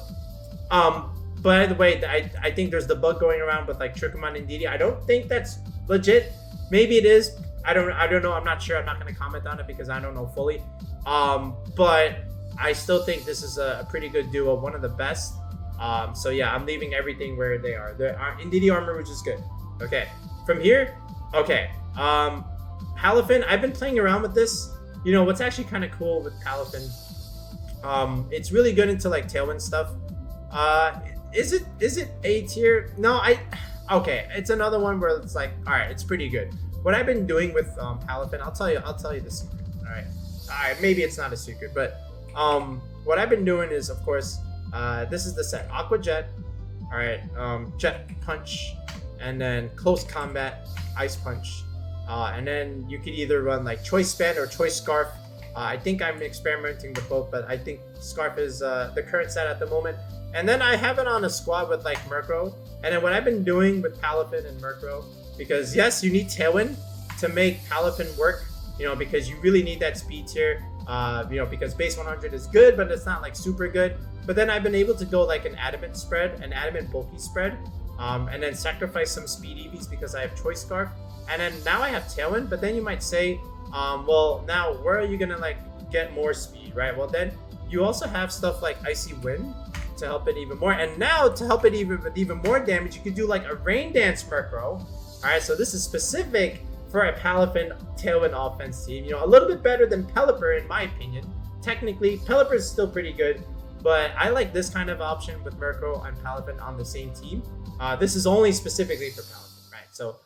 by the way, I think there's the bug going around with like Trick 'em on Indeedee. I don't think that's legit. Maybe it is. I don't know. I'm not sure. I'm not going to comment on it because I don't know fully. But I still think this is a pretty good duo, one of the best. So yeah, I'm leaving everything where they are. The Indeedee Armor, which is good. Okay, from here, okay. Palafin, I've been playing around with this. What's actually kind of cool with Palafin, it's really good into like Tailwind stuff. Is it A tier? No, okay, it's another one where it's like, all right, it's pretty good. What I've been doing with Palafin, I'll tell you the secret. All right, maybe it's not a secret, but what I've been doing is, of course, this is the set Aqua Jet, all right, Jet Punch, and then Close Combat, Ice Punch, and then you could either run like Choice Span or Choice Scarf. I think I'm experimenting with both, but I think Scarf is the current set at the moment. And then I have it on a squad with like Murkrow. And then what I've been doing with Palafin and Murkrow, because yes, you need Tailwind to make Palafin work, because you really need that speed tier, because base 100 is good, but it's not like super good. But then I've been able to go like an Adamant spread, an Adamant bulky spread, and then sacrifice some speed EVs because I have Choice Scarf. And then now I have Tailwind, but then you might say, well, now where are you gonna like get more speed, right? Well, then you also have stuff like Icy Wind to help it even more. And now to help it with even more damage, you could do like a Rain Dance Murkrow. All right, so this is specific for a Palafin Tailwind offense team. A little bit better than Pelipper in my opinion. Technically, Pelipper is still pretty good, but I like this kind of option with Murkrow and Palafin on the same team. This is only specifically for Palafin, right? So,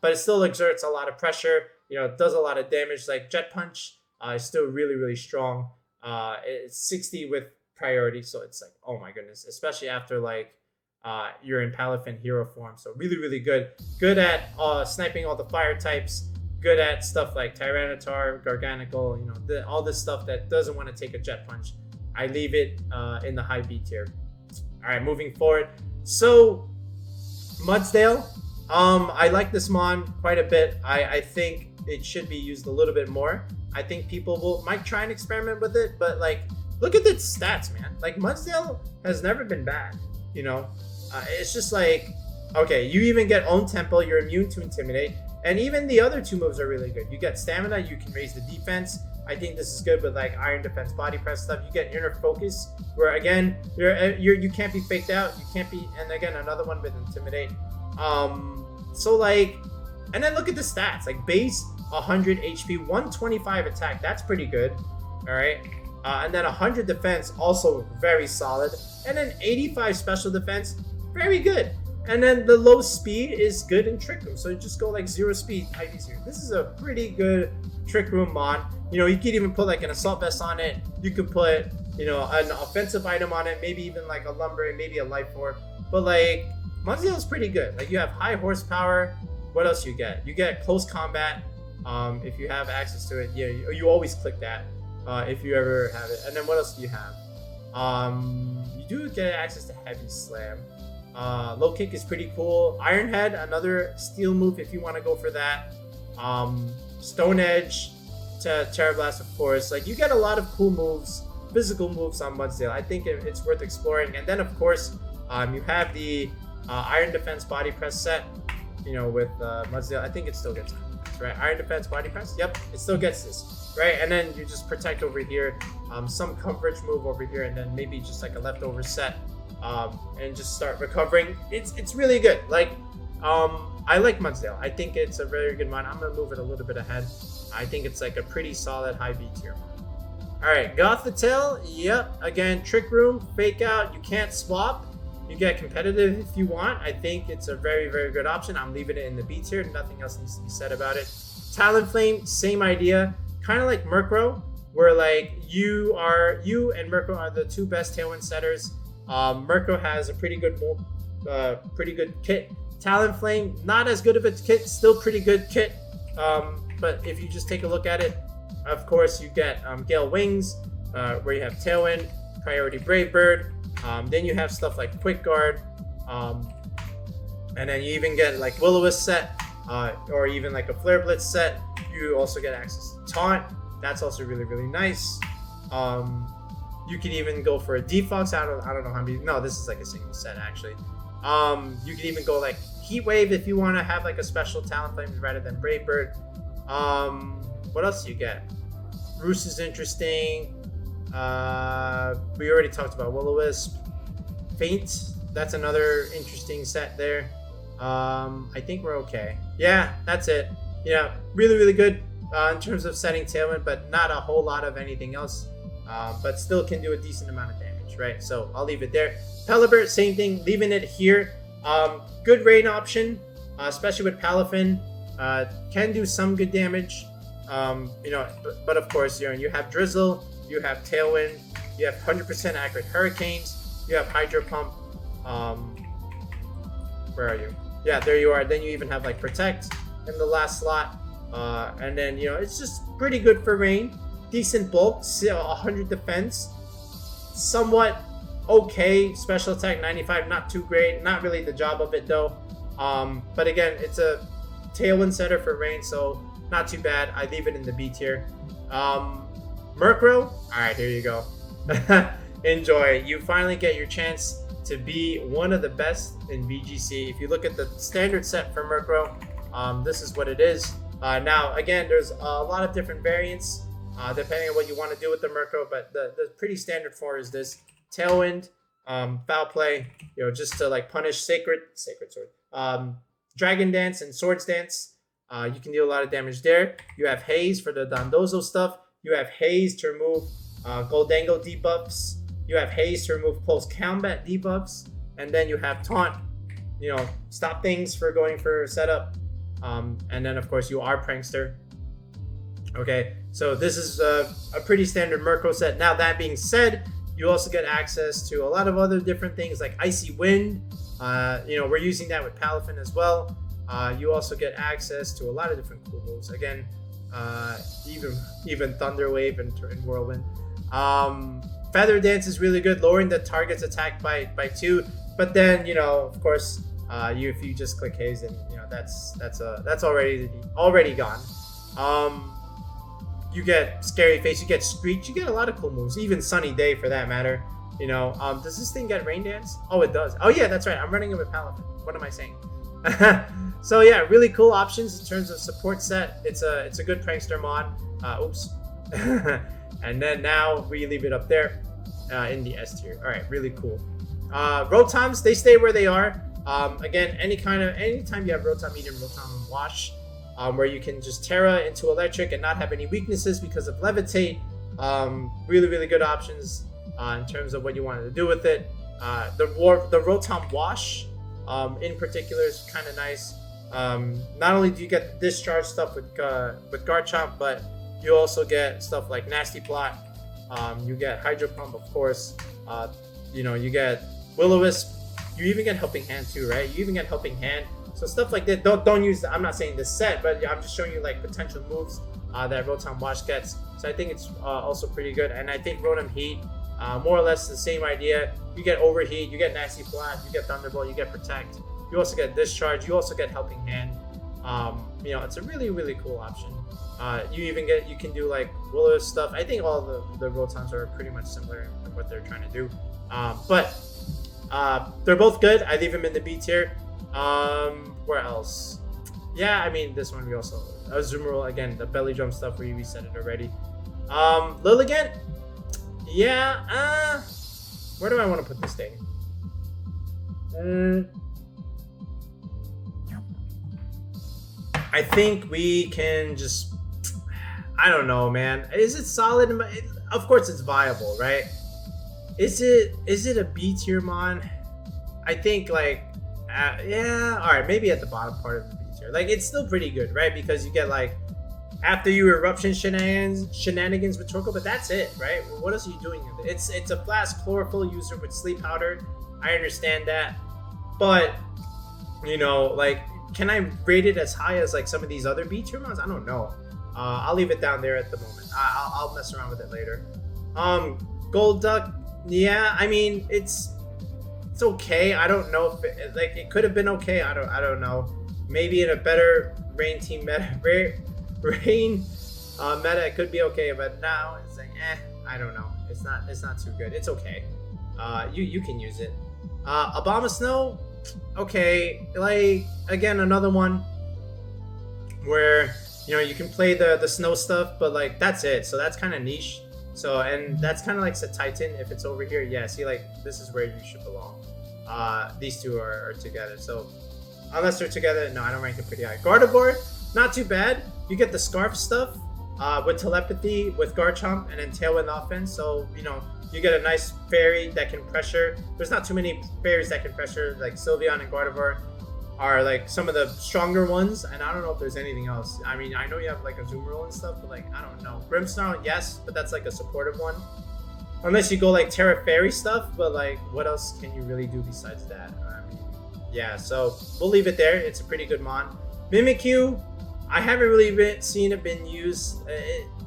but it still exerts a lot of pressure. It does a lot of damage. Like Jet Punch is still really, really strong. It's 60 with priority. So it's like, oh my goodness, especially after like you're in Palafin hero form. So really, really good. Good at sniping all the fire types. Good at stuff like Tyranitar, Garganical, you know, all this stuff that doesn't want to take a jet punch. I leave it in the high B tier. All right, moving forward. So Mudsdale, I like this Mon quite a bit. I think it should be used a little bit more. I think people might try and experiment with it, but like, look at its stats, man. Like Mudsdale has never been bad, you know. It's just like, okay, you even get Own Tempo, you're immune to Intimidate, and even the other 2 moves are really good. You get Stamina, you can raise the defense. I think this is good with like Iron Defense, Body Press stuff. You get Inner Focus, where again, you can't be faked out. You can't be, and again, another one with Intimidate. So like, and then look at the stats. Like base 100 HP, 125 attack. That's pretty good. All right. And then 100 defense, also very solid. And then 85 special defense, very good. And then the low speed is good in Trick Room. So you just go like 0 speed, IV0. This is a pretty good Trick Room Mon. You know, you could even put like an Assault Vest on it. You could put, you know, an offensive item on it. Maybe even like a Lumber and maybe a Life Orb. But like, Mudsdale is pretty good. Like you have high horsepower. What else you get? You get Close Combat. If you have access to it. Yeah, you always click that if you ever have it. And then what else do you have? You do get access to Heavy Slam. Low Kick is pretty cool. Iron Head, another steel move if you want to go for that. Stone Edge to Terra Blast, of course. Like you get a lot of cool moves, physical moves on Mudsdale. I think it's worth exploring. And then of course, you have the Iron Defense Body Press set. You know, with Mudsdale, I think it still gets this, right? Iron Defense Body Press. Yep, it still gets this, right? And then you just protect over here. Some coverage move over here, and then maybe just like a leftover set. And just start recovering. It's really good. Like, I like Mudsdale. I think it's a very good one. I'm gonna move it a little bit ahead. I think it's like a pretty solid high B tier. All right, Gothitelle. Yep. Again, Trick Room, Fake Out. You can't swap. You get competitive if you want. I think it's a very, very good option. I'm leaving it in the B tier. Nothing else needs to be said about it. Talonflame, same idea. Kind of like Murkrow, where like you and Murkrow are the 2 best Tailwind setters. Murkrow has a pretty good kit. Talonflame, not as good of a kit, still pretty good kit. But if you just take a look at it, of course you get Gale Wings, where you have Tailwind, Priority Brave Bird. Then you have stuff like Quick Guard, and then you even get like Will-O-Wisp set, or even like a Flare Blitz set. You also get access to Taunt. That's also really, really nice. You could even go for a Defox. I don't know how many. No, this is like a single set actually. You could even go like Heat Wave if you want to have like a special Talonflame rather than Brave Bird. What else do you get? Roost is interesting. We already talked about Will-O-Wisp. Faint, that's another interesting set there. I think we're okay. Yeah, that's it. Yeah, really, really good in terms of setting Tailwind, but not a whole lot of anything else. But still can do a decent amount of damage, right? So I'll leave it there. Pelipper, same thing, leaving it here. Good rain option, especially with Palafin. Can do some good damage. You know, but of course, you have Drizzle, you have Tailwind, you have 100% accurate Hurricanes, you have Hydro Pump. Where are you? Yeah, there you are. Then you even have like Protect in the last slot. And then, you know, it's just pretty good for rain. Decent bulk, 100 defense, somewhat okay special attack, 95, not too great, not really the job of it though. But again, it's a Tailwind setter for rain, so not too bad. I leave it in the B tier. Murkrow, all right, here you go. Enjoy. You finally get your chance to be one of the best in VGC. If you look at the standard set for Murkrow, this is what it is. Now, again, there's a lot of different variants depending on what you want to do with the Murkrow, but the pretty standard for is this Tailwind, Foul Play, you know, just to like punish Sacred Sword, Dragon Dance and Swords Dance. You can deal a lot of damage there. You have Haze for the Dondozo stuff. You have Haze to remove Goldango debuffs. You have Haze to remove Close Combat debuffs. And then you have Taunt, you know, stop things for going for setup. And then, of course, you are Prankster. Okay, so this is a pretty standard Murkrow set. Now, that being said, You also get access to a lot of other different things like Icy Wind. You know, we're using that with Palafin as well. You also get access to a lot of different cool moves. Again, even Thunder Wave and Whirlwind. Feather Dance is really good, lowering the target's attack by 2. But then, you know, of course, if you just click Haze, then you know that's already gone. You get Scary Face, you get Screech, you get a lot of cool moves, even Sunny Day for that matter. You know, does this thing get Rain Dance? Oh, it does. Oh yeah, that's right. I'm running it with Palafin. What am I saying? So yeah, really cool options in terms of support set. It's a good prankster mod. Oops. And then now we leave it up there in the S tier. All right, really cool. Rotams, they stay where they are. Again, anytime you have Rotom Medium, Rotom Wash, where you can just Terra into Electric and not have any weaknesses because of Levitate. Really good options in terms of what you wanted to do with it. The Rotom Wash in particular is kind of nice. Not only do you get the discharge stuff with Garchomp, but you also get stuff like Nasty Plot. You get Hydro Pump, of course. You know, you get Will-O-Wisp. You even get Helping Hand too, right? You even get Helping Hand. So stuff like that. Don't use. I'm not saying this set, but I'm just showing you like potential moves that Rotom Wash gets. So I think it's also pretty good. And I think Rotom Heat, more or less the same idea. You get Overheat, you get Nasty Plot, you get Thunderbolt, you get Protect. You also get Discharge. You also get Helping Hand. You know, it's a really cool option. You can do like Willow stuff. I think all the Rotoms are pretty much similar in what they're trying to do. But they're both good. I leave them in the B tier. Where else? Yeah, I mean this one we also Azumarill again, the belly drum stuff we said it already. Lilligant, yeah. Where do I want to put this thing? I think we can just. I don't know, man. Is it solid? Of course, it's viable, right? Is it a B tier mon? I think like, yeah. All right, maybe at the bottom part of the B tier. Like it's still pretty good, right? Because you get like after you eruption shenanigans with Torkoal, but that's it, right? Well, what else are you doing with it? It's a Flask Chlorophyll user with Sleep Powder. I understand that, but you know, like, can I rate it as high as like some of these other B tier mons? I don't know. I'll leave it down there at the moment. I'll mess around with it later. Gold Duck, yeah. I mean, it's okay. I don't know if it could have been okay. I don't know. Maybe in a better Rain team meta, Rain meta, it could be okay. But now it's like, I don't know. It's not too good. It's okay. You can use it. Abomasnow, okay. Like again, another one where. You know, you can play the snow stuff, but like that's it. So that's kind of niche. So and that's kind of like Titan. If it's over here, yeah. See, like this is where you should belong. These two are together. So unless they're together, no, I don't rank it pretty high. Gardevoir, not too bad. You get the Scarf stuff with Telepathy, with Garchomp, and then Tailwind offense. So you know you get a nice fairy that can pressure. There's not too many fairies that can pressure. Like Sylveon and Gardevoir are like some of the stronger ones, and I don't know if there's anything else. I mean, I know you have like Azumarill and stuff, but like I don't know. Grimmsnarl, yes, but that's like a supportive one. Unless you go like Terra Fairy stuff, but like what else can you really do besides that? I mean, yeah, so we'll leave it there. It's a pretty good mon. Mimikyu, I haven't really seen it been used.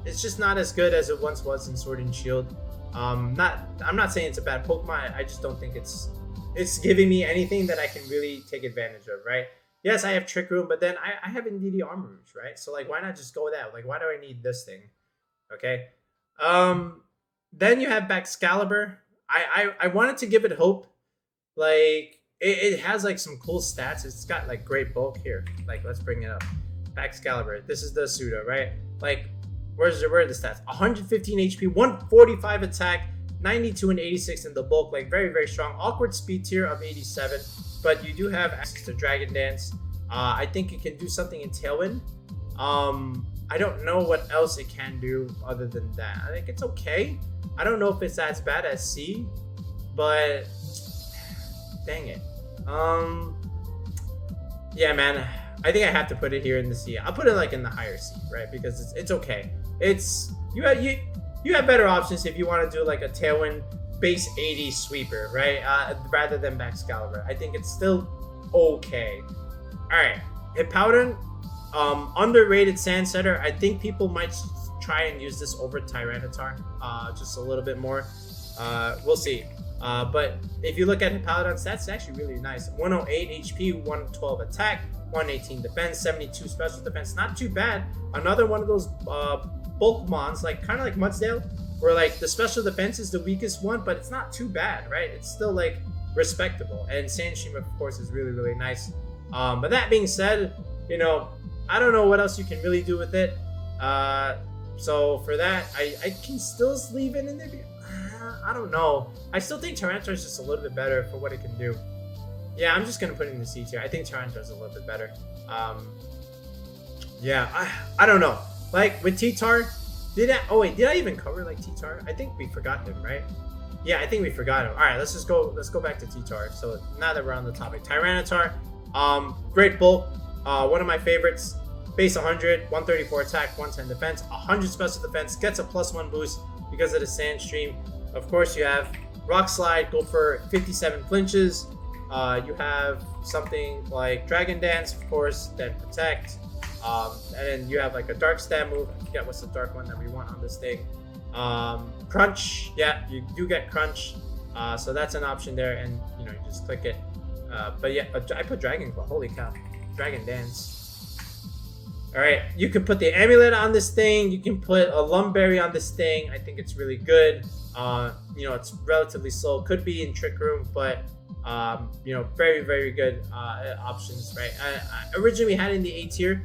It's just not as good as it once was in Sword and Shield. I'm not saying it's a bad Pokemon. I just don't think it's giving me anything that I can really take advantage of, right? Yes, I have Trick Room, but then I have Indeedee Armor Rouge, right? So like, why not just go with that? Like, why do I need this thing? Okay. Then you have Baxcalibur. I wanted to give it hope. Like, it has like some cool stats. It's got like great bulk here. Like, let's bring it up. Baxcalibur. This is the pseudo, right? Like, where are the stats? 115 HP, 145 attack, 92 and 86 in the bulk, like very strong. Awkward speed tier of 87, but you do have access to Dragon Dance. I think it can do something in Tailwind. I don't know what else it can do other than that. I think it's okay. I don't know if it's as bad as C, but dang it. Yeah, man. I think I have to put it here in the C. I'll put it like in the higher C, right? Because it's okay. You have better options if you want to do like a Tailwind base 80 sweeper, right? Rather than Excalibur. I think it's still okay. Alright, Hippowdon, underrated sand setter. I think people might try and use this over Tyranitar, just a little bit more. We'll see. But if you look at Hippowdon's, that's actually really nice. 108 HP, 112 attack, 118 defense, 72 special defense. Not too bad. Another one of those bulk mons, like kind of like Mudsdale, where like the special defense is the weakest one, but it's not too bad, right? It's still like respectable. And Sandstream, of course, is really, really nice. But that being said, you know, I don't know what else you can really do with it. So for that, I can still leave it in there. I don't know. I still think Tyranitar is just a little bit better for what it can do. Yeah, I'm just gonna put it in the C tier. I think Tyranitar is a little bit better. Yeah, I don't know. Like with T-Tar, did I even cover like T-Tar? I think we forgot him, right? Yeah, I think we forgot him. All right, let's go back to T-Tar. So now that we're on the topic, Tyranitar, great bulk, one of my favorites. Base 100, 134 attack, 110 defense, 100 special defense, gets a +1 boost because of the Sandstream. Of course, you have Rock Slide, go for 57 flinches. You have something like Dragon Dance, of course, then Protect. And then you have like a Dark Stab move. I forget what's the dark one that we want on this thing. Crunch, yeah, you do get Crunch. So that's an option there, and you know, you just click it. But yeah, I put Dragon Claw. Holy cow, Dragon Dance. All right, you can put the Amulet on this thing. You can put a Lumberry on this thing. I think it's really good. You know, it's relatively slow. Could be in Trick Room, but you know, very, very good options, right? Originally we had it in the A tier.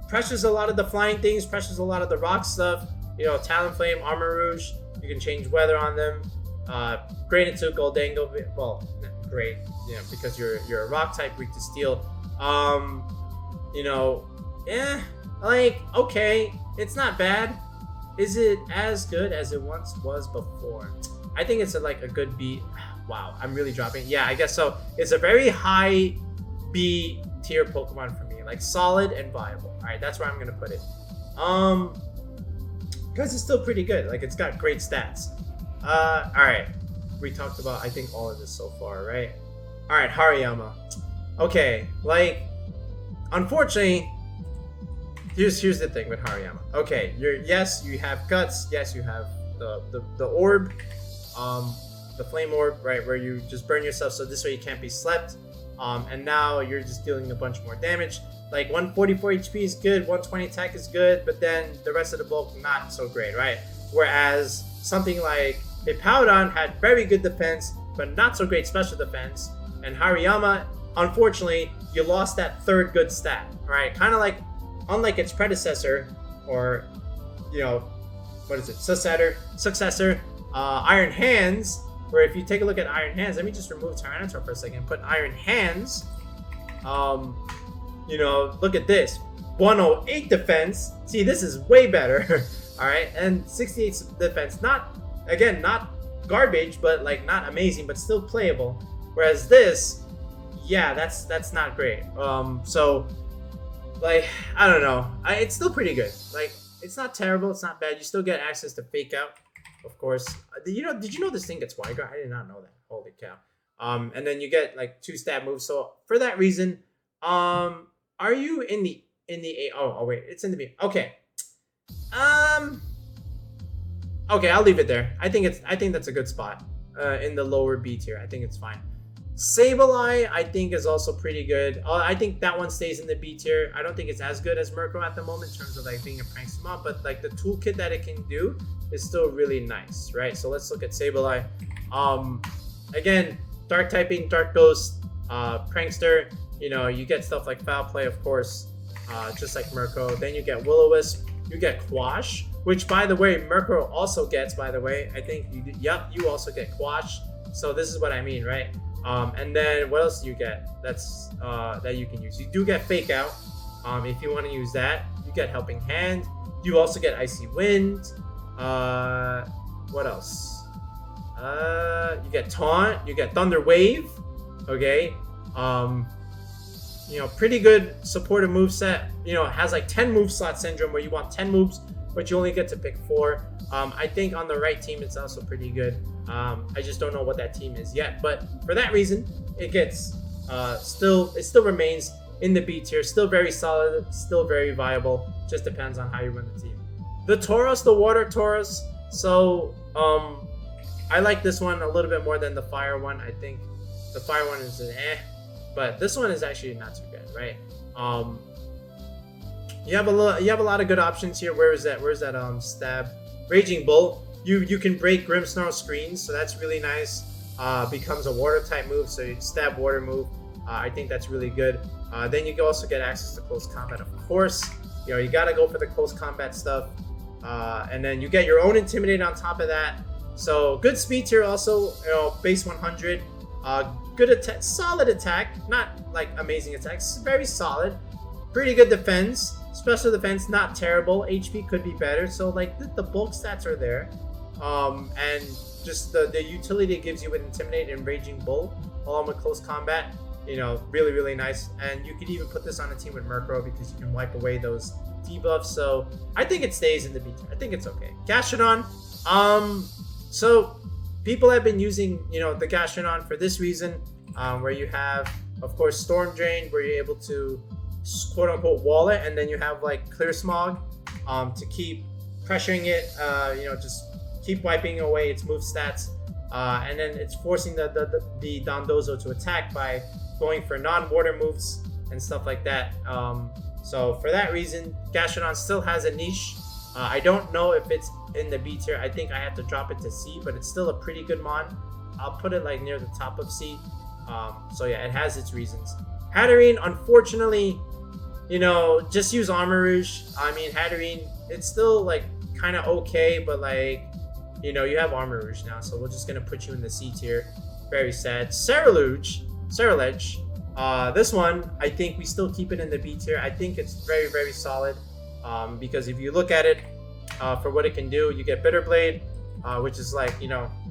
Pressures a lot of the flying things, pressures a lot of the rock stuff. You know, Talonflame, Armor Rouge. You can change weather on them. Great into Goldango. Well, not great, you know, because you're a rock type, weak to steel. You know, like, okay, it's not bad. Is it as good as it once was before? I think it's like a good B. Wow, I'm really dropping. Yeah, I guess so. It's a very high B tier Pokemon for me, like solid and viable. All right, that's where I'm gonna put it. Because it's still pretty good. Like, it's got great stats. All right, we talked about, I think, all of this so far, right? All right, Hariyama. Okay, like, unfortunately, here's the thing with Hariyama. Okay, yes, you have guts. Yes, you have the orb, the flame orb, right, where you just burn yourself, so this way you can't be slept. And now you're just dealing a bunch more damage. Like 144 HP is good, 120 attack is good, but then the rest of the bulk not so great, right? Whereas something like Hippowdon had very good defense, but not so great special defense. And Hariyama, unfortunately, you lost that third good stat, right? Kind of like, unlike its predecessor, or, you know, what is it? Successor, Iron Hands, where if you take a look at Iron Hands, let me just remove Tyranitar for a second, put Iron Hands, you know, look at this. 108 defense. See, this is way better. All right, and 68 defense. Not, again, not garbage, but like not amazing, but still playable. Whereas this, yeah, that's not great. So, like, I don't know. It's still pretty good. Like, it's not terrible. It's not bad. You still get access to Fake Out, of course. Did you know this thing gets Wigar? I did not know that. Holy cow. And then you get like 2 stat moves. So for that reason, are you in the A? Oh wait, it's in the B. Okay. Okay, I'll leave it there. I think that's a good spot. In the lower B tier. I think it's fine. Sableye, I think, is also pretty good. I think that one stays in the B tier. I don't think it's as good as Murkrow at the moment in terms of like being a prankster mod, but like the toolkit that it can do is still really nice, right? So let's look at Sableye. Again, dark typing, dark ghost, prankster. You know, you get stuff like Foul Play, of course, just like Murkrow. Then you get Will-O-Wisp. You get Quash, which, by the way, Murkrow also gets, by the way. I think you also get Quash. So this is what I mean, right? And then what else do you get that's that you can use? You do get Fake Out if you want to use that. You get Helping Hand. You also get Icy Wind. What else? You get Taunt. You get Thunder Wave. Okay. You know, pretty good supportive moveset. You know, it has like 10 move slot syndrome where you want 10 moves but you only get to pick 4. I think on the right team, it's also pretty good. I just don't know what that team is yet, but for that reason, it gets it still remains in the B tier, still very solid, still very viable. Just depends on how you run the team. The Tauros, the Water Tauros. So I like this one a little bit more than the Fire one. I think the Fire one is an but this one is actually not too bad, right? You have a lot of good options here. Where's that stab? Raging Bull. You can break Grimmsnarl screens, so that's really nice. Becomes a water type move, so you stab water move. I think that's really good. Then you can also get access to close combat, of course. You gotta go for the close combat stuff. And then you get your own Intimidate on top of that. So good speed tier also, base 100. Good attack, solid attack, not like amazing attacks, very solid. Pretty good defense, special defense, not terrible. HP could be better, so like the bulk stats are there. And just the utility it gives you with Intimidate and Raging Bull, along with close combat, really, really nice. And you could even put this on a team with Murkrow because you can wipe away those debuffs. So I think it stays in the B tier. I think it's okay. Gastrodon. So people have been using, the Gastrodon for this reason, where you have, of course, Storm Drain, where you're able to quote unquote wall it, and then you have like Clear Smog to keep pressuring it, just keep wiping away its move stats, and then it's forcing the Dondozo to attack by going for non-water moves and stuff like that. So for that reason, Gastrodon still has a niche. I don't know if it's in the B tier. I think I have to drop it to C, but it's still a pretty good mon. I'll put it like near the top of C. So yeah, it has its reasons. Hatterene, unfortunately, just use Armor Rouge. I mean, Hatterene, it's still like kind of okay, but like, you have Armor Rouge now, so we're just gonna put you in the C tier. Very sad. Ceruledge. This one, I think we still keep it in the B tier. I think it's very, very solid. Because if you look at it for what it can do, you get Bitter Blade, which is like,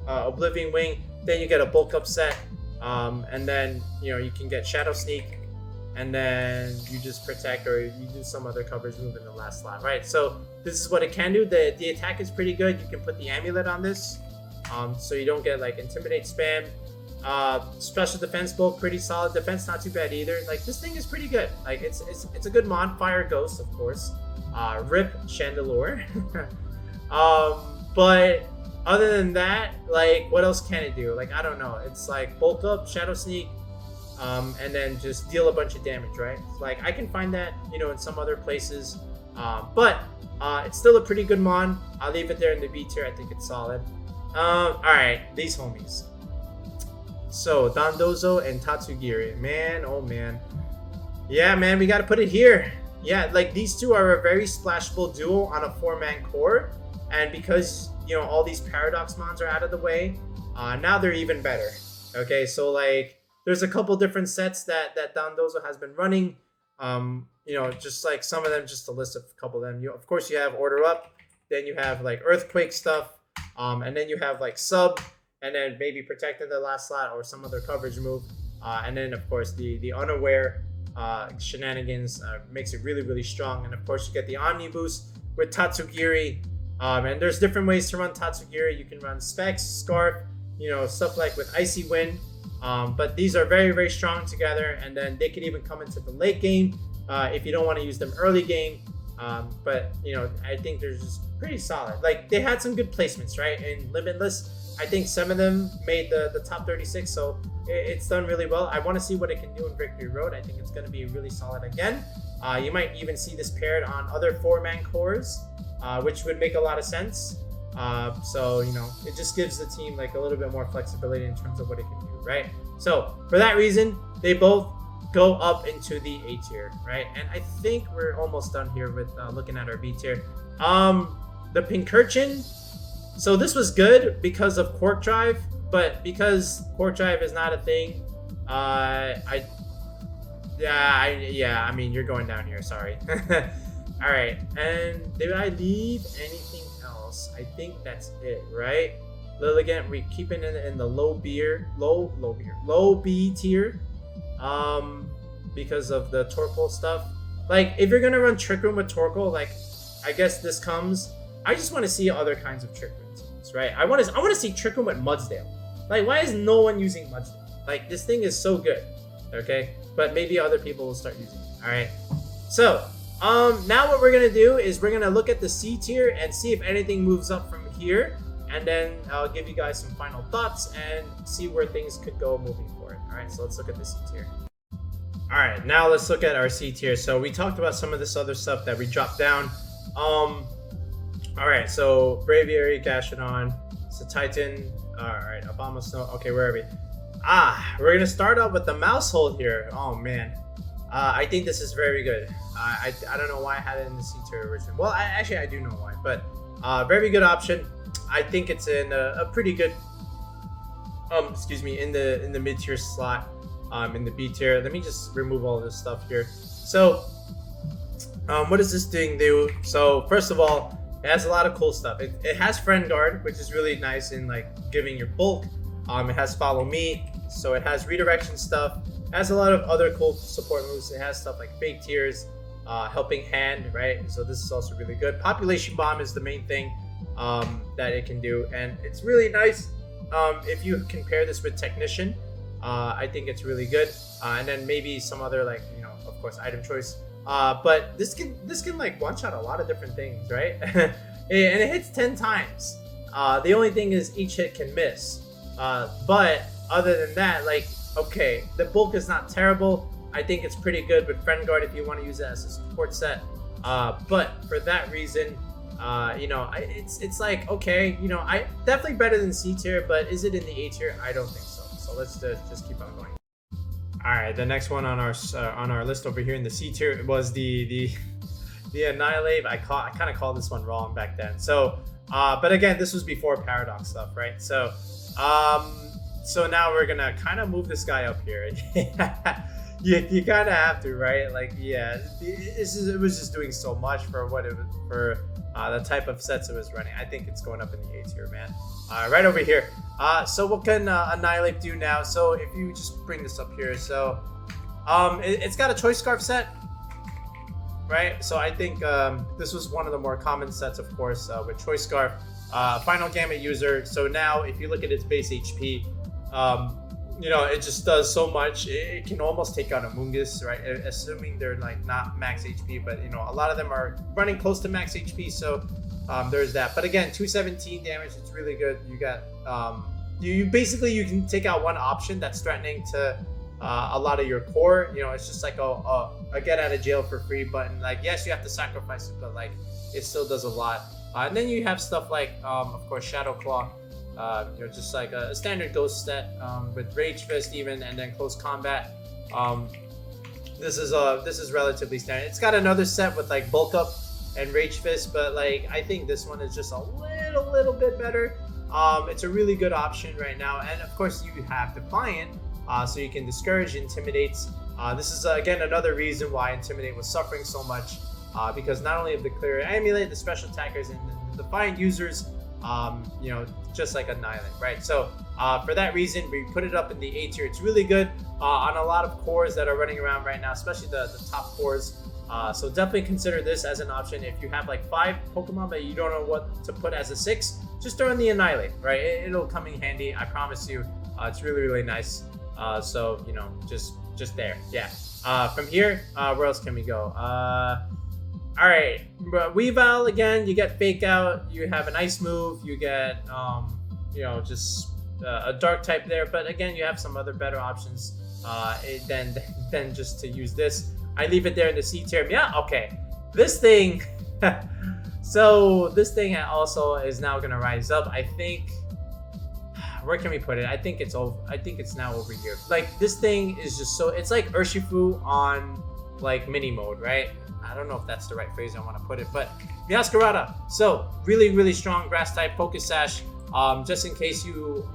Oblivion Wing. Then you get a bulk up set, and then, you can get Shadow Sneak, and then you just protect, or you do some other coverage move in the last slot, right? So this is what it can do. The attack is pretty good. You can put the Amulet on this, so you don't get like Intimidate spam. Special defense bulk, pretty solid. Defense not too bad either. Like, this thing is pretty good. Like, it's a good mon. Fire Ghost, of course. Rip Chandelure. But other than that, like, what else can it do? Like, I don't know. It's like bulk up, Shadow Sneak, and then just deal a bunch of damage, right? Like, I can find that, in some other places. But it's still a pretty good mon. I'll leave it there in the B tier. I think it's solid. Alright, these homies. So, Dondozo and Tatsugiri. Man, oh man. Yeah, man, we gotta put it here. Yeah, like, these two are a very splashable duo on a 4-man core. And because, all these Paradox mons are out of the way, now they're even better. Okay, so, like, there's a couple different sets that Dondozo has been running. Just like some of them, just to list a couple of them. Of course, you have Order Up. Then you have, like, Earthquake stuff. And then you have, like, Sub. And then maybe Protect in the last slot or some other coverage move. And then, of course, the Unaware shenanigans makes it really, really strong. And, of course, you get the Omni Boost with Tatsugiri. And there's different ways to run Tatsugiri. You can run Specs, Scarf, stuff like with Icy Wind. But these are very, very strong together. And then they can even come into the late game if you don't want to use them early game. But, I think they're just pretty solid. Like, they had some good placements, right? In Limitless, I think some of them made the top 36, so it's done really well. I want to see what it can do in Victory Road. I think it's going to be really solid again. You might even see this paired on other 4-man cores, which would make a lot of sense. So, it just gives the team like a little bit more flexibility in terms of what it can do, right? So, for that reason, they both go up into the A tier, right? And I think we're almost done here with looking at our B tier. The Pincurchin. So this was good because of Quark Drive, but because Quark Drive is not a thing, I mean, you're going down here, sorry. All right, and did I leave anything else? I think that's it, right? Lilligant, we keeping it in the low B tier, because of the Torkoal stuff. Like, if you're gonna run Trick Room with Torkoal, like, I guess this comes I just want to see other kinds of Trick Room teams, right? I want to see Trick Room with Mudsdale. Like, why is no one using Mudsdale? Like, this thing is so good, okay? But maybe other people will start using it, all right? So, now what we're gonna do is we're gonna look at the C tier and see if anything moves up from here, and then I'll give you guys some final thoughts and see where things could go moving forward. All right, so let's look at the C tier. All right, now let's look at our C tier. So we talked about some of this other stuff that we dropped down. All right, so Braviary, Gashadon, so Titan. All right, Obama Snow. Okay, where are we? We're gonna start off with the Maushold here. Oh man, I think this is very good. I don't know why I had it in the C tier originally. Well, actually I do know why, but very good option. I think it's in a pretty good, excuse me, in the mid tier slot. In the B tier. Let me just remove all this stuff here. So, what does this thing do? So, first of all, it has a lot of cool stuff. It has Friend Guard, which is really nice in like giving your bulk. It has Follow Me, so it has redirection stuff. It has a lot of other cool support moves. It has stuff like Fake Tears, Helping Hand, right? So this is also really good. Population Bomb is the main thing that it can do, and it's really nice. If you compare this with Technician, I think it's really good, and then maybe some other, like, you know, of course, item choice. But this can like one shot a lot of different things, right? And it hits 10 times. The only thing is each hit can miss. But other than that, like, okay, the bulk is not terrible. I think it's pretty good with Friend Guard if you want to use it as a support set. But for that reason, you know, it's like, okay, you know, I definitely better than C tier, but is it in the A tier? I don't think so. So let's just keep on going. All right, the next one on our list over here in the C tier was the Annihilate. I kind of called this one wrong back then. So, but again, this was before Paradox stuff, right? So, so now we're gonna kind of move this guy up here. you kind of have to, right? Like, yeah, it was just doing so much for what it was, for the type of sets it was running. I think it's going up in the A tier, man. Right over here. So what can Annihilate do now? So if you just bring this up here, so it's got a Choice Scarf set, right? So I think this was one of the more common sets, of course, with Choice Scarf. Final Gamut user. So now if you look at its base HP, you know, it just does so much. It can almost take out a Mungus, right? Assuming they're like not max HP, but you know, a lot of them are running close to max HP. So there's that. But again, 217 damage. It's really good. You got you basically, you can take out one option that's threatening to a lot of your core. You know, it's just like a get out of jail for free button. Like, yes, you have to sacrifice it, but like it still does a lot. And then you have stuff like, of course, Shadow Claw. You know, just like a standard ghost set with Rage Fist even, and then Close Combat. This is relatively standard. It's got another set with like Bulk Up and Rage Fist, but like I think this one is just a little bit better. It's a really good option right now, and of course you have Defiant, so you can discourage Intimidates. This is again another reason why Intimidate was suffering so much, because not only of the clear Emulate, the special attackers, and the Defiant users, you know, just like Annihilate, right? So for that reason, we put it up in the A tier. It's really good on a lot of cores that are running around right now, especially the top cores. So definitely consider this as an option. If you have like 5 Pokemon but you don't know what to put as a 6, just throw in the Annihilate, right? It'll come in handy, I promise you. It's really nice. So, you know, just there, yeah. From here, where else can we go? All right, Weavile again. You get Fake Out. You have an Ice move. You get, you know, just a Dark type there. But again, you have some other better options than just to use this. I leave it there in the C tier. Yeah, okay. This thing. So this thing also is now gonna rise up. I think. Where can we put it? I think it's over. I think it's now over here. Like, this thing is just so. It's like Urshifu on like mini mode, right? I don't know if that's the right phrase I want to put it, but Meowscarada. So really strong grass type, Focus Sash. Just in case you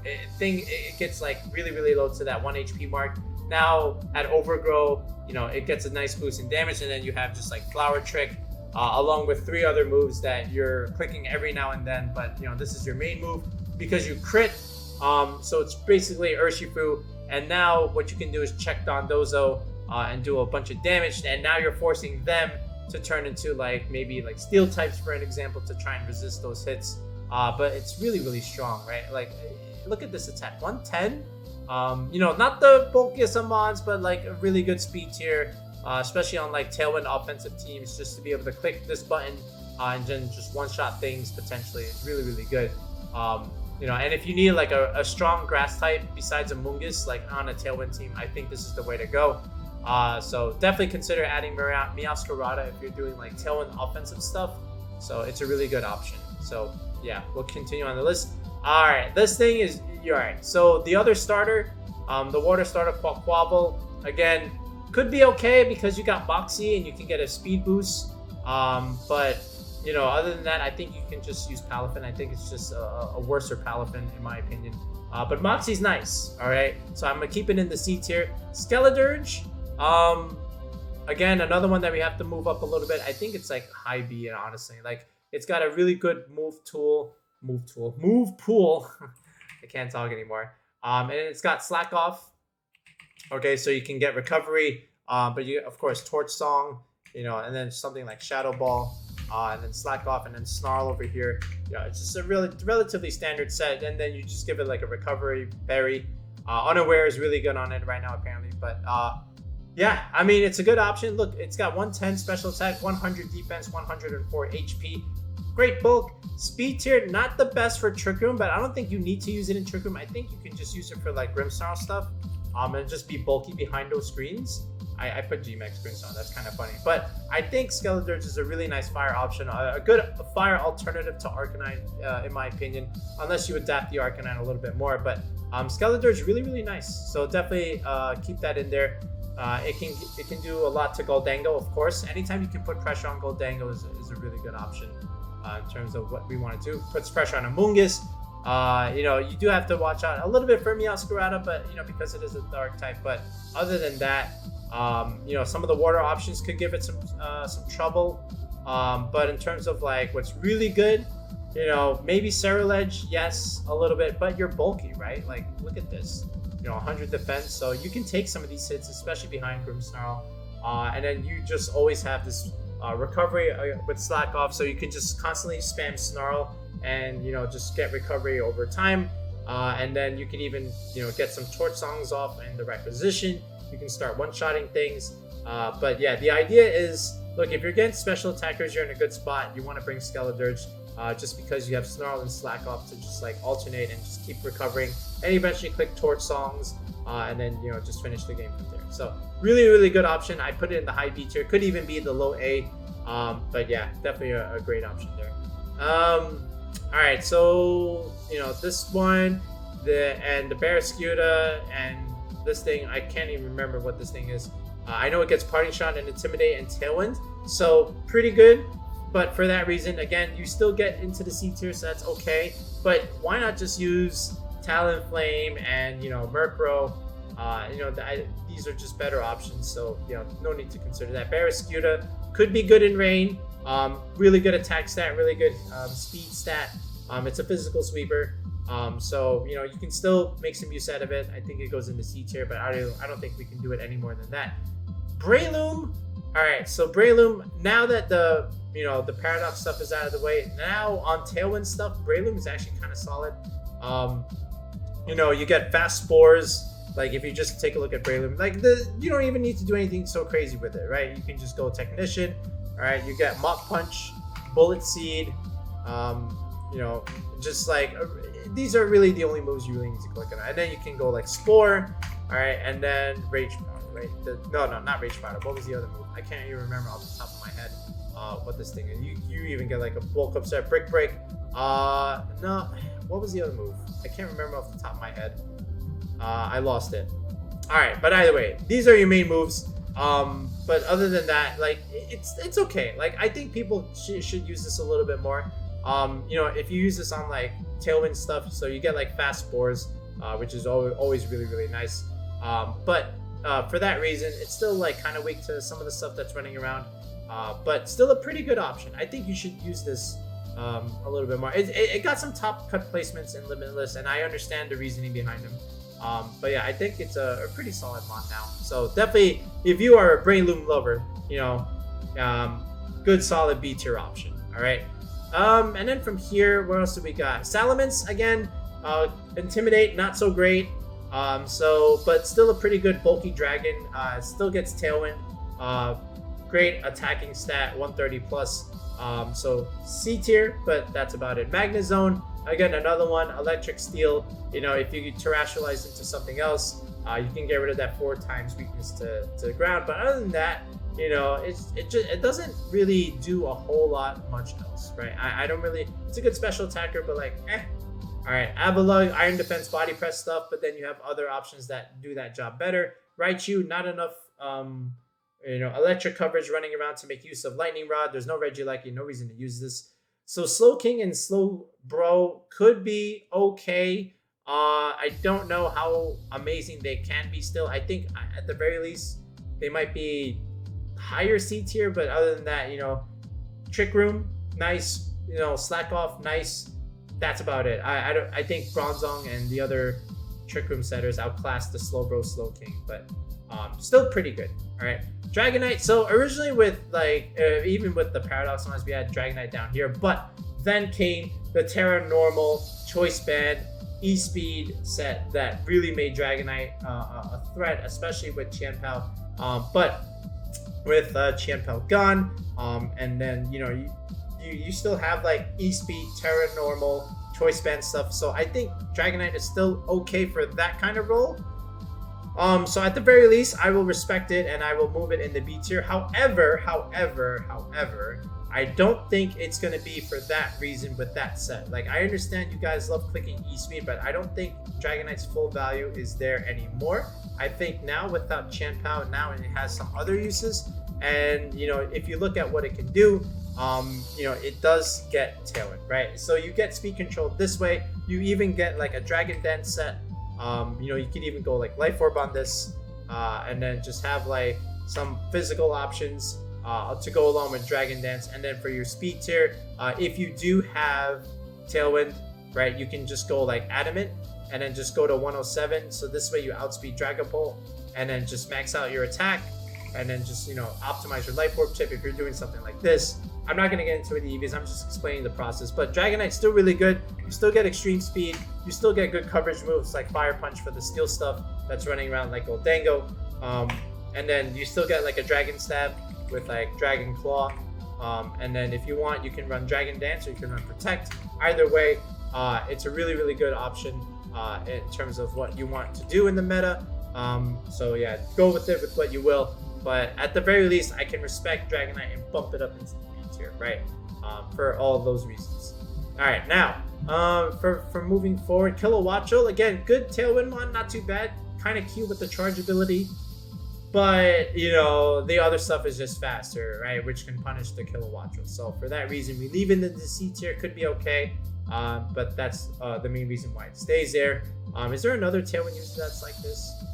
it gets like really low to that 1 HP mark. Now at Overgrow, you know, it gets a nice boost in damage, and then you have just like Flower Trick, along with 3 other moves that you're clicking every now and then. But you know, this is your main move because you crit. So it's basically Urshifu, and now what you can do is check Dondozo. And do a bunch of damage, and now you're forcing them to turn into like maybe like steel types, for an example, to try and resist those hits. But it's really strong, right? Like, look at this attack, 110. You know, not the bulkiest of mons, but like a really good speed tier, especially on like Tailwind offensive teams. Just to be able to click this button and then just one-shot things potentially is really good. You know, and if you need like a strong grass type besides a Mungus, like on a Tailwind team, I think this is the way to go. So definitely consider adding Meowscarada if you're doing like Tailwind offensive stuff. So it's a really good option. So yeah, we'll continue on the list. All right, this thing is all right. So the other starter, the water starter Quaquaval, again, could be okay because you got Moxie and you can get a speed boost. But you know, other than that, I think you can just use Palafin. I think it's just a worser Palafin in my opinion. But Moxie's nice. All right, so I'm gonna keep it in the C tier. Skeledirge, again, another one that we have to move up a little bit. I think it's like high B, and honestly, like it's got a really good move pool. I can't talk anymore. And it's got Slack Off. Okay, so you can get recovery. But you, of course, Torch Song, you know, and then something like Shadow Ball, and then Slack Off, and then Snarl over here. You know, it's just a relatively standard set. And then you just give it like a recovery berry. Unaware is really good on it right now, apparently. But yeah, I mean, it's a good option. Look, it's got 110 special attack, 100 defense, 104 HP. Great bulk. Speed tier, not the best for Trick Room, but I don't think you need to use it in Trick Room. I think you can just use it for like Grimmsnarl stuff, and just be bulky behind those screens. I put G-Max Grimmsnarl, that's kind of funny. But I think Skeledirge is a really nice fire option, a good fire alternative to Arcanine, in my opinion, unless you adapt the Arcanine a little bit more. But Skeledirge, really nice. So definitely keep that in there. It can do a lot to Goldango, of course. Anytime you can put pressure on Goldango is a really good option. In terms of what we want to do. Puts pressure on a Mungus. You know, you do have to watch out a little bit for Meowscarada, but you know, because it is a dark type. But other than that, you know, some of the water options could give it some trouble. But in terms of like what's really good, you know, maybe Ceruledge, yes, a little bit, but you're bulky, right? Like, look at this. You know, 100 defense, so you can take some of these hits, especially behind Grimmsnarl. And then you just always have this recovery with Slack Off, so you can just constantly spam Snarl and, you know, just get recovery over time. And then you can even, you know, get some Torch Songs off in the right position. You can start one-shotting things. But yeah, the idea is, look, if you're against special attackers, you're in a good spot. You want to bring Skeledirge just because you have Snarl and Slack Off to just like alternate and just keep recovering. And eventually click Torch Songs and then, you know, just finish the game from there. So really good option. I put it in the high B tier. Could even be the low A. But yeah, definitely a great option there. All right, so you know this one, the Barraskewda and this thing, I can't even remember what this thing is. I know it gets Parting Shot and Intimidate and Tailwind, so pretty good. But for that reason, again, you still get into the C tier, so that's okay. But why not just use Talonflame and, you know, Murkrow? You know, these are just better options, so you know, no need to consider that. Barraskewda could be good in rain. Really good attack stat, really good speed stat. It's a physical sweeper, so you know, you can still make some use out of it. I think it goes into C tier, but I don't think we can do it any more than that. Breloom. All right, so Breloom, now that the Paradox stuff is out of the way, now on Tailwind stuff, Breloom is actually kind of solid. You know, you get fast spores. Like if you just take a look at Breloom, like you don't even need to do anything so crazy with it, right? You can just go Technician. All right, you get Mach Punch, Bullet Seed. You know, just like these are really the only moves you really need to click on. And then you can go like Spore. All right, and then Rage Powder, right? No, not Rage Powder. What was the other move? I can't even remember off the top of my head what this thing is. You even get like a bulk upset, Brick Break. No, what was the other move? I can't remember off the top of my head. I lost it. All right, but either way, these are your main moves. But other than that, like it's okay. Like I think people should use this a little bit more. You know, if you use this on like Tailwind stuff, so you get like fast spores, which is always really nice. But for that reason, it's still like kind of weak to some of the stuff that's running around. But still a pretty good option. I think you should use this a little bit more. It got some top cut placements in Limitless, and I understand the reasoning behind them. But yeah, I think it's a pretty solid mod now. So definitely, if you are a Breloom lover, you know, good solid B tier option. All right. And then from here, what else do we got? Salamence again. Intimidate, not so great. But still a pretty good bulky dragon. Still gets Tailwind. Great attacking stat, 130 plus. So C tier, but that's about it. Magnezone, again, another one. Electric Steel. You know, if you terrestrialize into something else, you can get rid of that 4 times weakness to the ground. But other than that, you know, it doesn't really do a whole lot much else, right? I don't really. It's a good special attacker, but like, eh. All right, Avalugg, Iron Defense, Body Press stuff, but then you have other options that do that job better. Raichu, not enough, electric coverage running around to make use of Lightning Rod. There's no Regieleki, no reason to use this. So Slow King and Slow Bro could be okay. I don't know how amazing they can be still. I think at the very least, they might be higher C tier, but other than that, you know, Trick Room, nice. You know, Slack Off, nice. That's about it. I think Bronzong and the other Trick Room setters outclass the Slow Bro, Slow King, but still pretty good. All right, Dragonite. So originally with like even with the Paradox ones, we had Dragonite down here, but then came the Terra Normal Choice Band E-Speed set that really made Dragonite a threat, especially with Qianpao. But with Qianpao gone, and then you know you still have like E-Speed, Terra Normal, Choice Band stuff. So I think Dragonite is still okay for that kind of role. So at the very least, I will respect it and I will move it in the B tier. However, I don't think it's going to be for that reason with that set. Like, I understand you guys love clicking E-Speed, but I don't think Dragonite's full value is there anymore. I think now without Qianpao, now it has some other uses. And, you know, if you look at what it can do, you know, it does get Tailwind, right? So you get speed control this way. You even get like a Dragon Dance set. You know, you could even go like Life Orb on this, and then just have like some physical options to go along with Dragon Dance. And then for your speed tier, if you do have Tailwind, right, you can just go like Adamant and then just go to 107. So this way you outspeed Dragapult and then just max out your attack and then just, you know, optimize your Life Orb chip if you're doing something like this. I'm not going to get into the EVs, I'm just explaining the process. But Dragonite's still really good. You still get extreme speed. You still get good coverage moves like Fire Punch for the steel stuff that's running around like Goldango. And then you still get like a Dragon Stab with like Dragon Claw. And then if you want, you can run Dragon Dance or you can run Protect. Either way, it's a really, really good option in terms of what you want to do in the meta. So yeah, go with it with what you will. But at the very least, I can respect Dragonite and bump it up into the B tier, right? For all of those reasons. All right, now for moving forward, Kilowattrel, again, good Tailwind one, not too bad. Kind of cute with the charge ability, but you know the other stuff is just faster, right? Which can punish the Kilowattrel. So for that reason, we leave it in the C tier. Could be okay, but that's the main reason why it stays there. Is there another Tailwind user that's like this?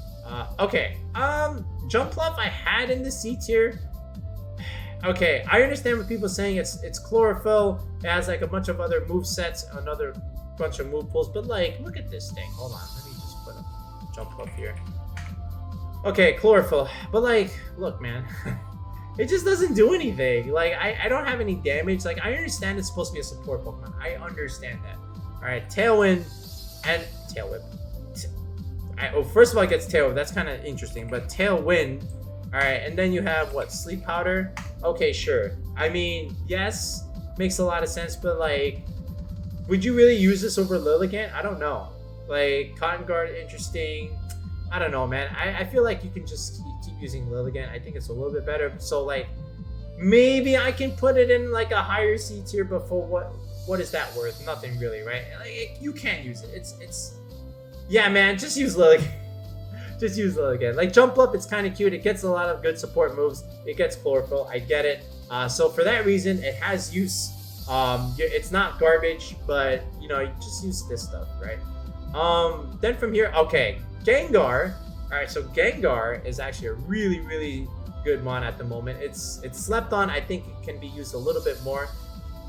Okay, Jumpluff I had in the C tier. Okay, I understand what people are saying. It's Chlorophyll. It has like a bunch of other move sets, another bunch of move pulls. But like, look at this thing. Hold on, let me just put a Jumpluff here. Okay, Chlorophyll. But like, look, man, it just doesn't do anything. Like, I don't have any damage. Like, I understand it's supposed to be a support Pokemon. I understand that. All right, Tailwind and Tailwind. First of all, it gets Tailwind. That's kind of interesting. But Tailwind. All right, and then you have what? Sleep Powder. Okay, sure. I mean, yes, makes a lot of sense. But like, would you really use this over Lilligant? I don't know. Like, Cotton Guard, interesting. I don't know, man. I feel like you can just keep using Lilligant. I think it's a little bit better. So like, maybe I can put it in like a higher C tier. But for what is that worth? Nothing really, right? Like, you can't use it. It's yeah, man. Just use Lilligant. Just use Lilligant. Like, Jump Up, it's kind of cute. It gets a lot of good support moves. It gets Chlorophyll. I get it. So for that reason, it has use. It's not garbage, but you know, you just use this stuff, right? Then from here, okay, Gengar. All right, so Gengar is actually a really, really good mon at the moment. It's slept on. I think it can be used a little bit more,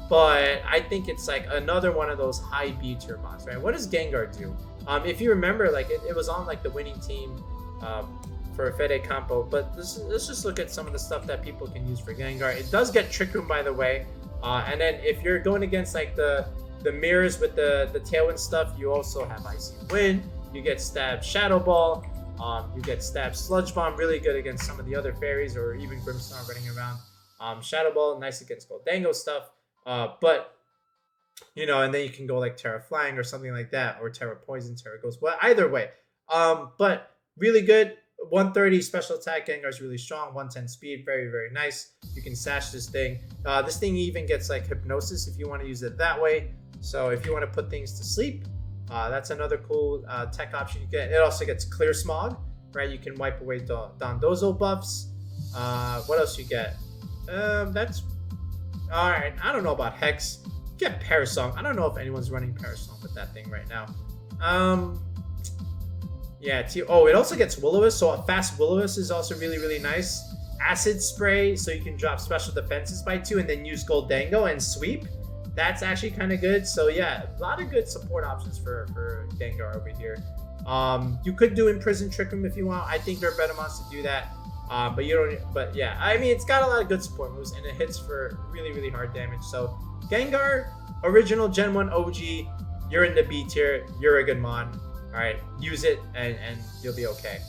but I think it's like another one of those high B tier mons, right? What does Gengar do? If you remember, like it was on like the winning team for a Fede combo. But let's just look at some of the stuff that people can use for Gengar. It does get Trick Room, by the way. And then if you're going against like the mirrors with the Tailwind stuff, you also have Icy Wind. You get Stab Shadow Ball. You get Stab Sludge Bomb, really good against some of the other fairies or even Grimmsnarl running around. Shadow Ball, nice against Goldango stuff. But, you know, and then you can go like Terra Flying or something like that, or Terra Poison, Terra Ghost. Well, either way. But really good. 130 special attack. Gengar is really strong. 110 speed. Very, very nice. You can sash this thing. This thing even gets like Hypnosis if you want to use it that way. So if you want to put things to sleep, that's another cool tech option you get. It also gets Clear Smog, right? You can wipe away Dondozo buffs. What else you get? That's all right. I don't know about Hex. You get Parasong. I don't know if anyone's running Parasong with that thing right now. Yeah. It also gets Will-O-Wisp. So a fast Will-O-Wisp is also really, really nice. Acid Spray, so you can drop special defenses by 2 and then use Goldango and sweep. That's actually kind of good. So yeah, a lot of good support options for Gengar over here. You could do Imprison Trick Room if you want. I think there are better mods to do that. But you don't. But yeah, I mean, it's got a lot of good support moves and it hits for really, really hard damage. So Gengar, original Gen 1 OG, you're in the B tier. You're a good mod. All right, use it and you'll be okay.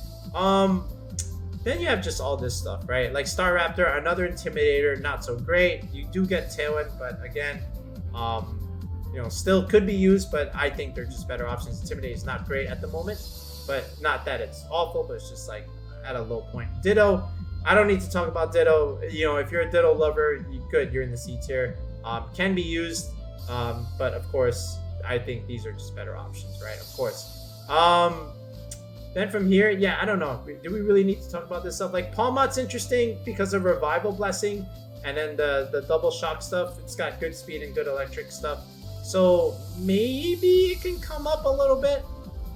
Then you have just all this stuff, right? Like Staraptor, another Intimidator, not so great. You do get Tailwind, but again, you know, still could be used, but I think they're just better options. Intimidate is not great at the moment, but not that it's awful, but it's just like at a low point. Ditto, I don't need to talk about Ditto. You know, if you're a Ditto lover, you're in the C tier. Can be used, but of course, I think these are just better options, right? Of course. Then from here, yeah, I don't know. Do we really need to talk about this stuff? Like Palmot's interesting because of Revival Blessing, and then the double shock stuff. It's got good speed and good electric stuff. So maybe it can come up a little bit.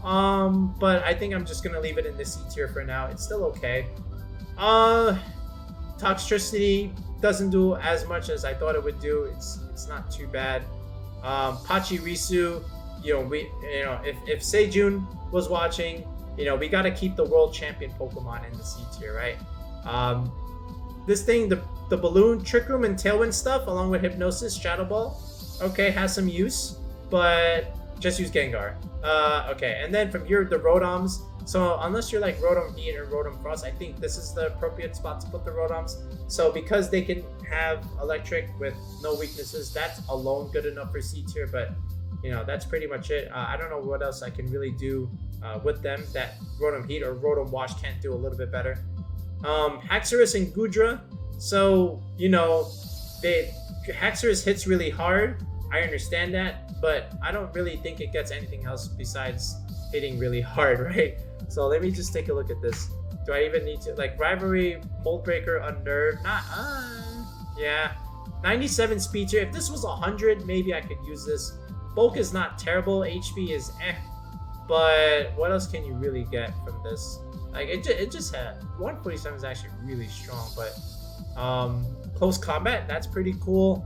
But I think I'm just gonna leave it in the C tier for now. It's still okay. Toxtricity doesn't do as much as I thought it would do. It's not too bad. Pachirisu, if Sejun was watching, we got to keep the world champion Pokemon in the C tier, right? This thing, the balloon, Trick Room, and Tailwind stuff, along with Hypnosis, Shadow Ball, okay, has some use, but just use Gengar. Okay, and then from here, the Rotoms. So unless you're like Rotom Heat or Rotom Frost, I think this is the appropriate spot to put the Rotoms. So because they can have electric with no weaknesses, that's alone good enough for C tier, but that's pretty much it. I don't know what else I can really do with them that Rotom Heat or Rotom Wash can't do a little bit better. Haxorus and Goodra. So, Haxorus hits really hard. I understand that, but I don't really think it gets anything else besides hitting really hard, right? So let me just take a look at this. Do I even need to, like, Rivalry, Mold Breaker, Unnerve? Yeah. 97 speed tier. If this was 100, maybe I could use this. Bulk is not terrible. HP is but what else can you really get from this? Like, it just had 147 is actually really strong, but close combat, that's pretty cool.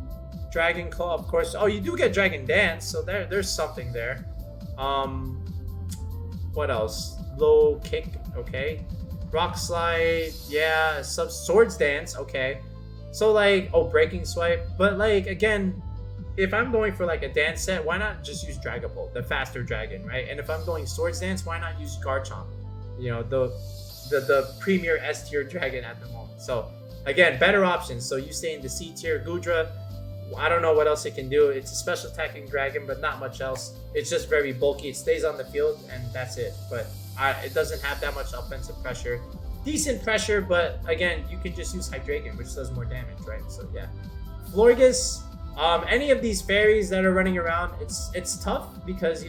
Dragon Claw, of course. Oh, you do get Dragon Dance, so there's something there. What else? Low Kick, okay. Rock Slide, yeah. Swords Dance, okay. So like, Breaking Swipe, but like, again, if I'm going for like a dance set, why not just use Dragapult, the faster dragon, right? And if I'm going Swords Dance, why not use Garchomp? The premier S tier dragon at the moment. So again, better options. So you stay in the C tier. Goodra, I don't know what else it can do. It's a special attacking dragon, but not much else. It's just very bulky. It stays on the field, and that's it. But it doesn't have that much offensive pressure. Decent pressure, but again, you can just use Hydreigon, which does more damage, right? So yeah. Florges, any of these fairies that are running around, it's tough because,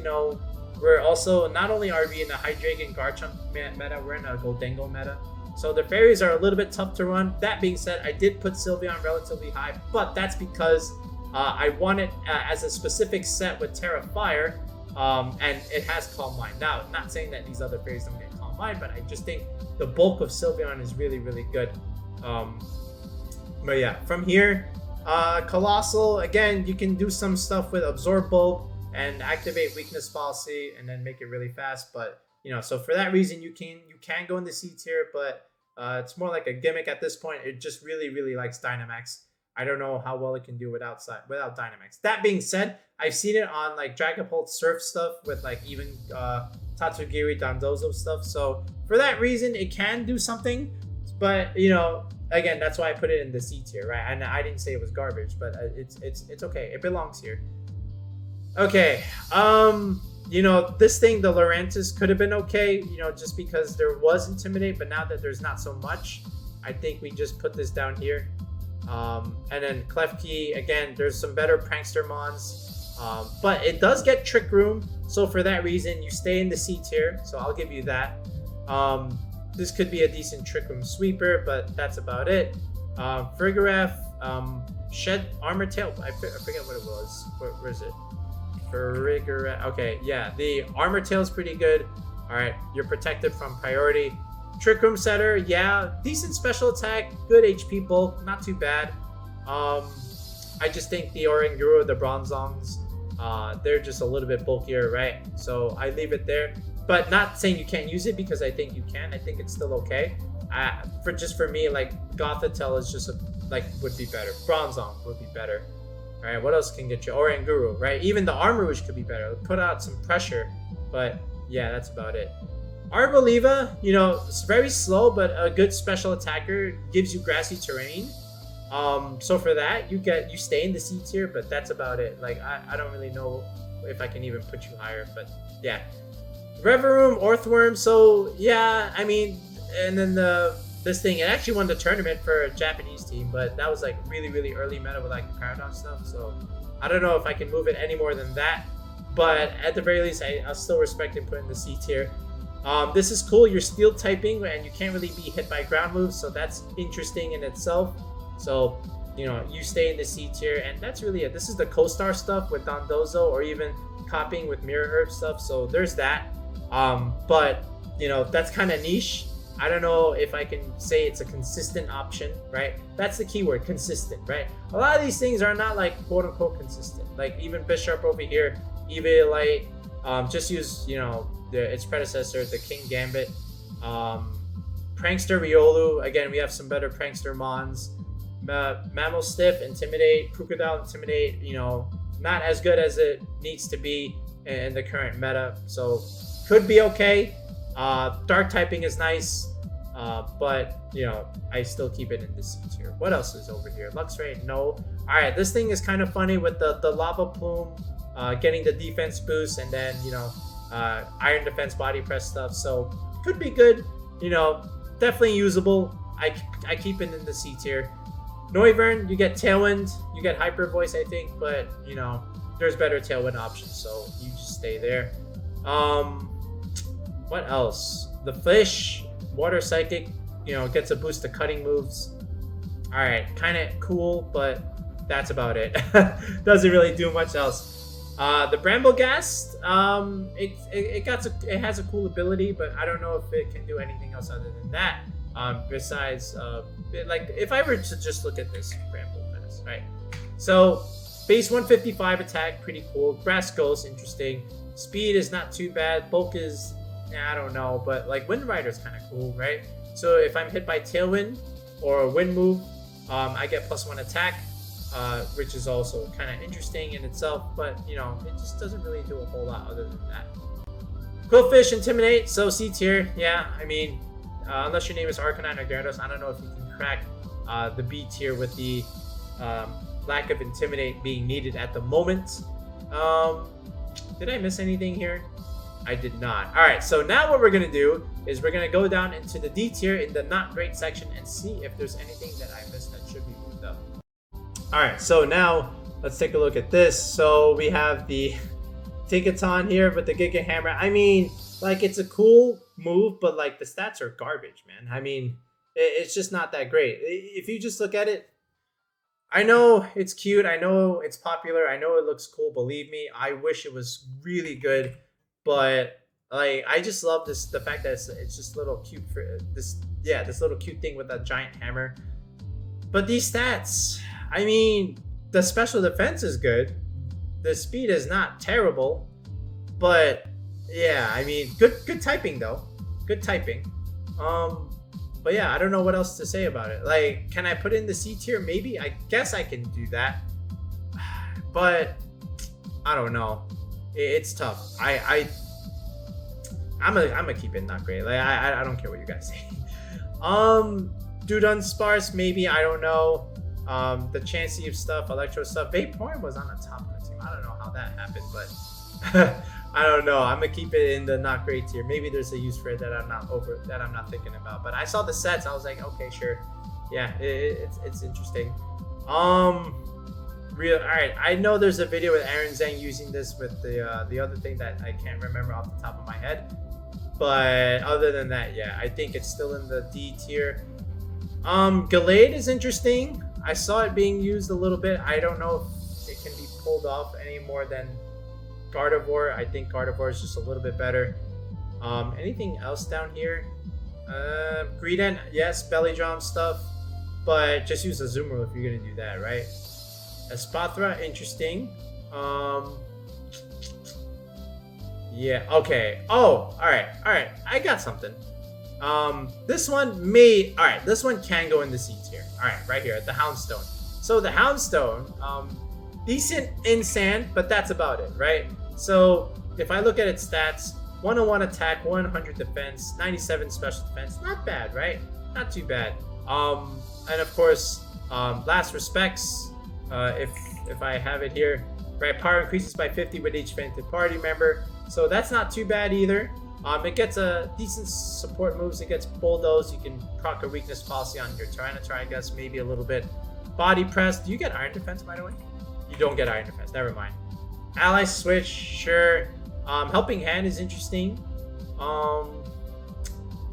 we're also, not only are we in a Hydreigon Garchomp meta, we're in a Goldango meta. So the fairies are a little bit tough to run. That being said, I did put Sylveon relatively high, but that's because I want it as a specific set with Terra Fire, and it has Calm Mind. Now, not saying that these other fairies don't get Calm Mind, but I just think the bulk of Sylveon is really, really good. But yeah, from here, Colossal, again, you can do some stuff with Absorb Bulb and activate Weakness Policy and then make it really fast, but So for that reason, you can go in the C tier, but it's more like a gimmick at this point. It just really likes Dynamax. I don't know how well it can do without Dynamax. That being said, I've seen it on like Dragapult Surf stuff with like even Tatsugiri Dondozo stuff. So for that reason, it can do something. But again, that's why I put it in the C tier, right? And I didn't say it was garbage, but it's okay. It belongs here. Okay. This thing, the Lurantis, could have been okay, just because there was Intimidate, but now that there's not so much, I think we just put this down here. And then Klefki, again, there's some better Prankster Mons, but it does get Trick Room, so for that reason, you stay in the C tier, so I'll give you that. This could be a decent Trick Room sweeper, but that's about it. Frigoraph, Shed Armor Tail, I forget what it was. Where is it? Frigoraph. Okay, yeah, the Armor Tail is pretty good. All right, you're protected from priority. Trick Room Setter, yeah, decent special attack, good HP bulk, not too bad. I just think the Oranguru, the Bronzongs, they're just a little bit bulkier, right? So I leave it there, but not saying you can't use it, because I think you can. I think it's still okay. For me, like Gothitelle is just would be better. Bronzong would be better. All right, what else can get you? Oranguru, right? Even the Armor Rouge could be better. Put out some pressure, but yeah, that's about it. Arboliva, it's very slow, but a good special attacker, gives you grassy terrain. So for that, you stay in the C tier, but that's about it. Like, I don't really know if I can even put you higher, but yeah. Reverum, Orthworm, so yeah, I mean, and then this thing, it actually won the tournament for a Japanese team, but that was like really early meta with like the Paradox stuff, so I don't know if I can move it any more than that, but at the very least, I'll still respect it putting the C tier. This is cool. You're steel typing and you can't really be hit by ground moves, so that's interesting in itself. So, you stay in the C tier, and that's really it. This is the Co-Star stuff with Dondozo, or even copying with Mirror Herb stuff, so there's that. But, that's kind of niche. I don't know if I can say it's a consistent option, right? That's the keyword, consistent, right? A lot of these things are not like quote-unquote consistent. Like even Bisharp over here, Eviolite, just use, its predecessor, the King Gambit. Prankster Riolu, again, we have some better Prankster Mons. Mammal Stiff, Intimidate, Crocodile Intimidate, not as good as it needs to be in the current meta, so could be okay. Dark typing is nice, but I still keep it in the C tier. What else is over here? Luxray, no. Alright, this thing is kind of funny with the Lava Plume, getting the defense boost, and then Iron Defense Body Press stuff, so could be good, definitely usable. I keep it in the C tier. Noivern, you get Tailwind, you get Hyper Voice, I think, but there's better Tailwind options, so you just stay there. What else? The Fish, Water Psychic, gets a boost to cutting moves. Alright, kind of cool, but that's about it. Doesn't really do much else. The Bramblegast, it has a cool ability, but I don't know if it can do anything else other than that. Besides, if I were to just look at this Bramblegast, right? So, base 155 attack, pretty cool. Grass Ghost, interesting. Speed is not too bad. Bulk is, I don't know, but like Wind Rider is kind of cool, right? So if I'm hit by Tailwind or a Wind move, I get +1 attack, which is also kind of interesting in itself, but it just doesn't really do a whole lot other than that. Quillfish, Intimidate, so C tier, yeah, I mean, unless your name is Arcanine or Gyarados, I don't know if you can crack the B tier with the lack of Intimidate being needed at the moment. Did I miss anything here? I did not. Alright, so now what we're going to do is we're going to go down into the D tier in the not great section and see if there's anything that I missed that should be moved up. Alright, so now let's take a look at this. So we have the Tinkaton here with the Giga Hammer. I mean, like, it's a cool move, but like the stats are garbage, man. I mean, it's just not that great. If you just look at it, I know it's cute, I know it's popular, I know it looks cool, believe me. I wish it was really good, but like, I just love the fact that it's just little cute for this little cute thing with a giant hammer. But these stats, I mean, the special defense is good, the speed is not terrible, but Yeah, I mean, good typing though. Good typing. But yeah, I don't know what else to say about it. Like, can I put it in the C tier? Maybe. I guess I can do that. But I don't know. It's tough. I'm gonna keep it not great. Like I don't care what you guys say. Dude unsparse, maybe, I don't know. The Chansey stuff, Electro stuff. Vaporeon was on the top of the team. I don't know how that happened, but I don't know. I'm gonna keep it in the not great tier. Maybe there's a use for it that I'm not thinking about. But I saw the sets, I was like, okay, sure. Yeah, it's interesting. All right, I know there's a video with Aaron Zhang using this with the other thing that I can't remember off the top of my head. But other than that, yeah, I think it's still in the D tier. Gallade is interesting. I saw it being used a little bit. I don't know if it can be pulled off any more than Gardevoir. I think Gardevoir is just a little bit better. Anything else down here? Greedent, yes, Belly Drum stuff. But just use Azumarill if you're gonna do that, right? Espathra, interesting. Yeah, okay. Oh, alright. I got something. This one this one can go in the C tier. Alright, right here, the Houndstone. So the Houndstone, decent in sand, but that's about it, right? So if I look at its stats, 101 attack, 100 defense, 97 special defense, not bad, right? Not too bad. And of course, last respects, if I have it here, right? Power increases by 50 with each fainted party member. So that's not too bad either. It gets a decent support moves. It gets Bulldoze. You can proc a weakness policy on your Tyranitar, I guess, maybe a little bit. Body Press. Do you get Iron Defense, by the way? You don't get Iron Defense. Never mind. Ally Switch, sure. Helping Hand is interesting.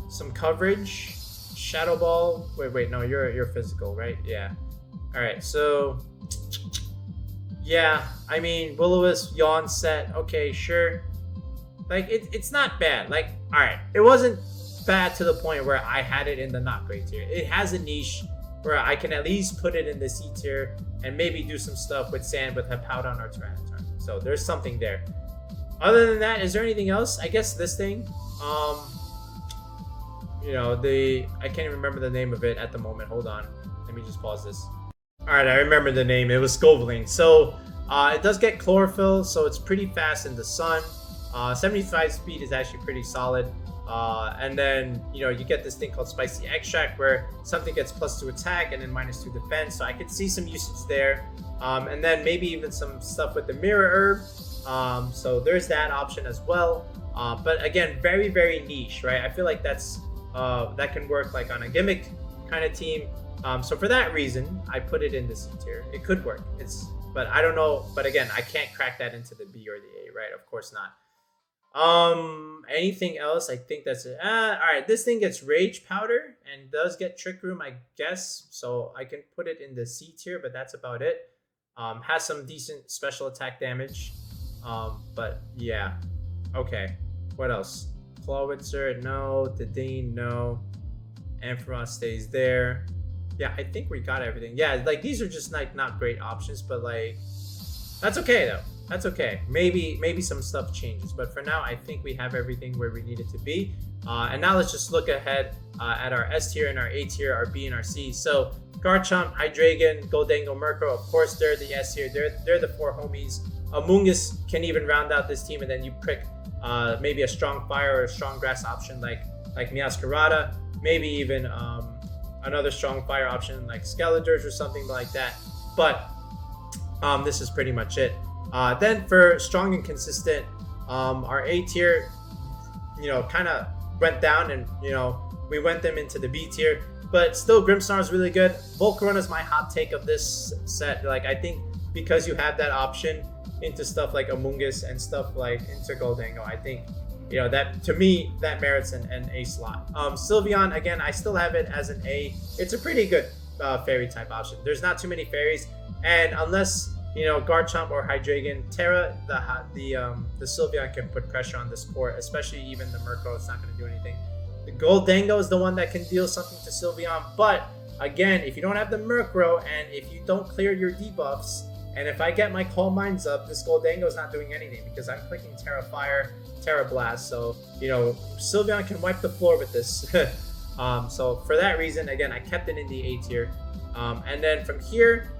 Some coverage. Shadow Ball. Wait, no, you're physical, right? Yeah. All right, so yeah, I mean, Will-O-Wisp, Yawn set. Okay, sure. Like, it's not bad. Like, all right, it wasn't bad to the point where I had it in the not great tier. It has a niche where I can at least put it in the C tier and maybe do some stuff with sand with Hippowdon or Tyranitar. So there's something there. Other than that, is there anything else? I guess this thing, you know, I can't even remember the name of it at the moment. Hold on, let me just pause this. All right, I remember the name. It was Scoveling. So it does get Chlorophyll, so it's pretty fast in the sun. 75 speed is actually pretty solid. And then, you know, you get this thing called Spicy Extract where something gets +2 attack and then -2 defense. So I could see some usage there. And then maybe even some stuff with the Mirror Herb. So there's that option as well. But again, very, very niche, right? I feel like that can work like on a gimmick kind of team. So for that reason, I put it in the C tier. It could work. But I don't know. But again, I can't crack that into the B or the A, right? Of course not. Anything else? I think that's it. All right, this thing gets Rage Powder and does get Trick Room, I guess. So I can put it in the C tier, but that's about it. Has some decent special attack damage. But yeah. Okay. What else? Clawitzer, no. Dedenne, no. Ampharos stays there. Yeah, I think we got everything. Yeah, like these are just like not great options, but like that's okay though. That's okay. Maybe some stuff changes, but for now, I think we have everything where we need it to be. And now let's just look ahead at our S tier and our A tier, our B and our C. So Garchomp, Hydreigon, Goldango, Murkrow, of course they're the S tier. They're the 4 homies. Amoonguss can even round out this team, and then you pick maybe a strong fire or a strong grass option like Meowscarada. Maybe even another strong fire option like Skeledirge or something like that. But this is pretty much it. Then for strong and consistent, our A tier, you know, kind of went down, and you know we went them into the B tier. But still, Grimmsnarl is really good. Volcarona is my hot take of this set. Like I think because you have that option into stuff like Amoonguss and stuff like into Goldango, I think, you know, that to me that merits an A slot. Sylveon, again, I still have it as an A. It's a pretty good fairy type option. There's not too many fairies, and unless you know Garchomp or Hydreigon, Terra, the Sylveon can put pressure on this court, especially even the Murkrow. It's not going to do anything. The Goldango is the one that can deal something to Sylveon, but again, if you don't have the Murkrow and if you don't clear your debuffs And if I get my Coal Mines up, this Goldango's not doing anything because I'm clicking Terra Fire, Terra Blast. So, you know, Sylveon can wipe the floor with this. So for that reason, again, I kept it in the A tier. And then from here,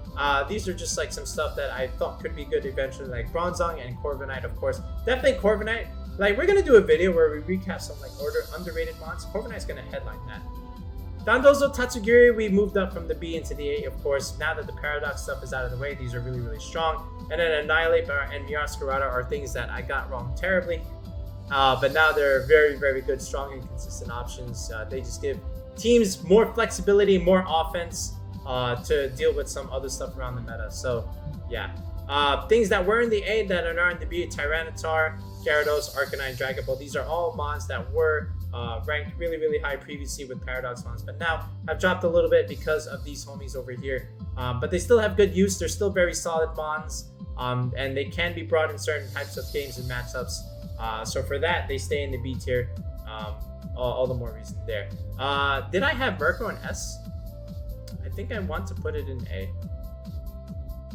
these are just like some stuff that I thought could be good eventually, like Bronzong and Corviknight, of course. Definitely Corviknight. Like, we're going to do a video where we recap some like underrated mons. Corviknight's going to headline that. Dondozo Tatsugiri, we moved up from the B into the A, of course. Now that the Paradox stuff is out of the way, these are really, really strong. And then Annihilate and Miascarada are things that I got wrong terribly. But now they're very, very good, strong, and consistent options. They just give teams more flexibility, more offense to deal with some other stuff around the meta. So, yeah. Things that were in the A that are now in the B: Tyranitar, Gyarados, Arcanine, Dragon Ball. These are all mons that were ranked really, really high previously with Paradox mons, but now have dropped a little bit because of these homies over here. But they still have good use. They're still very solid mons, and they can be brought in certain types of games and matchups. So for that, they stay in the B tier. All the more reason there. Did I have Murkrow in S? I think I want to put it in A.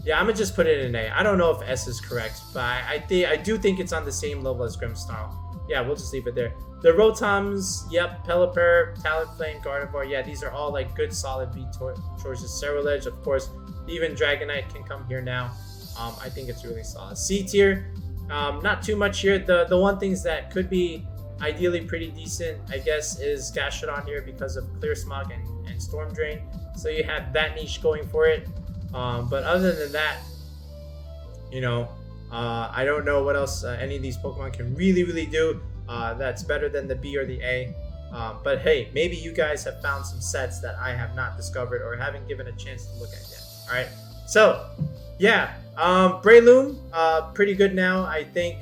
Yeah, I'm gonna just put it in A. I don't know if S is correct, but I do think it's on the same level as Grimmsnarl. Yeah, we'll just leave it there. The Rotoms, yep, Pelipper, Talonflame, Gardevoir, yeah, these are all like good solid B choices. Cerulege, of course, even Dragonite can come here now. I think it's really solid. C tier, not too much here. The one things that could be ideally pretty decent, I guess, is Gastrodon here because of Clear Smog and Storm Drain. So you have that niche going for it. But other than that, you know, I don't know what else any of these Pokemon can really do that's better than the B or the A. But hey, maybe you guys have found some sets that I have not discovered or haven't given a chance to look at yet. All right, so yeah, Breloom, pretty good now. I think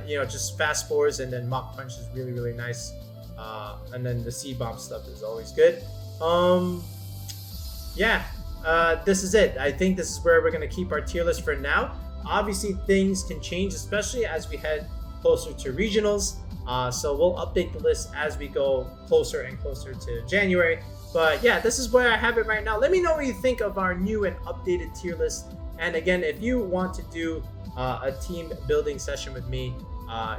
you know, just fast spores and then Mach Punch is really nice. And then the C-Bomb stuff is always good. Yeah. This is it. I think this is where we're going to keep our tier list for now. Obviously, things can change, especially as we head closer to regionals. So we'll update the list as we go closer and closer to January. But yeah, this is where I have it right now. Let me know what you think of our new and updated tier list. And again, if you want to do a team building session with me,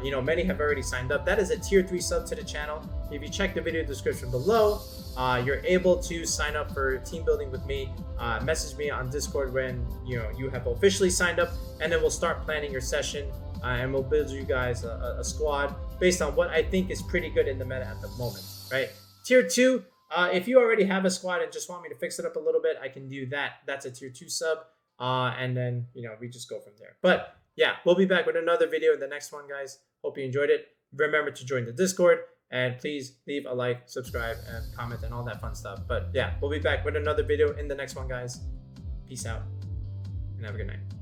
you know, many have already signed up. That is a tier 3 sub to the channel. If you check the video description below, you're able to sign up for team building with me. Message me on Discord when you have officially signed up, and then we'll start planning your session, and we'll build you guys a squad based on what I think is pretty good in the meta at the moment, right? Tier 2, if you already have a squad and just want me to fix it up a little bit, I can do that. That's a tier 2 sub, and then we just go from there. But yeah, we'll be back with another video in the next one, guys. Hope you enjoyed it. Remember to join the Discord. And please leave a like, subscribe, and comment, and all that fun stuff. But yeah, we'll be back with another video in the next one, guys. Peace out, and have a good night.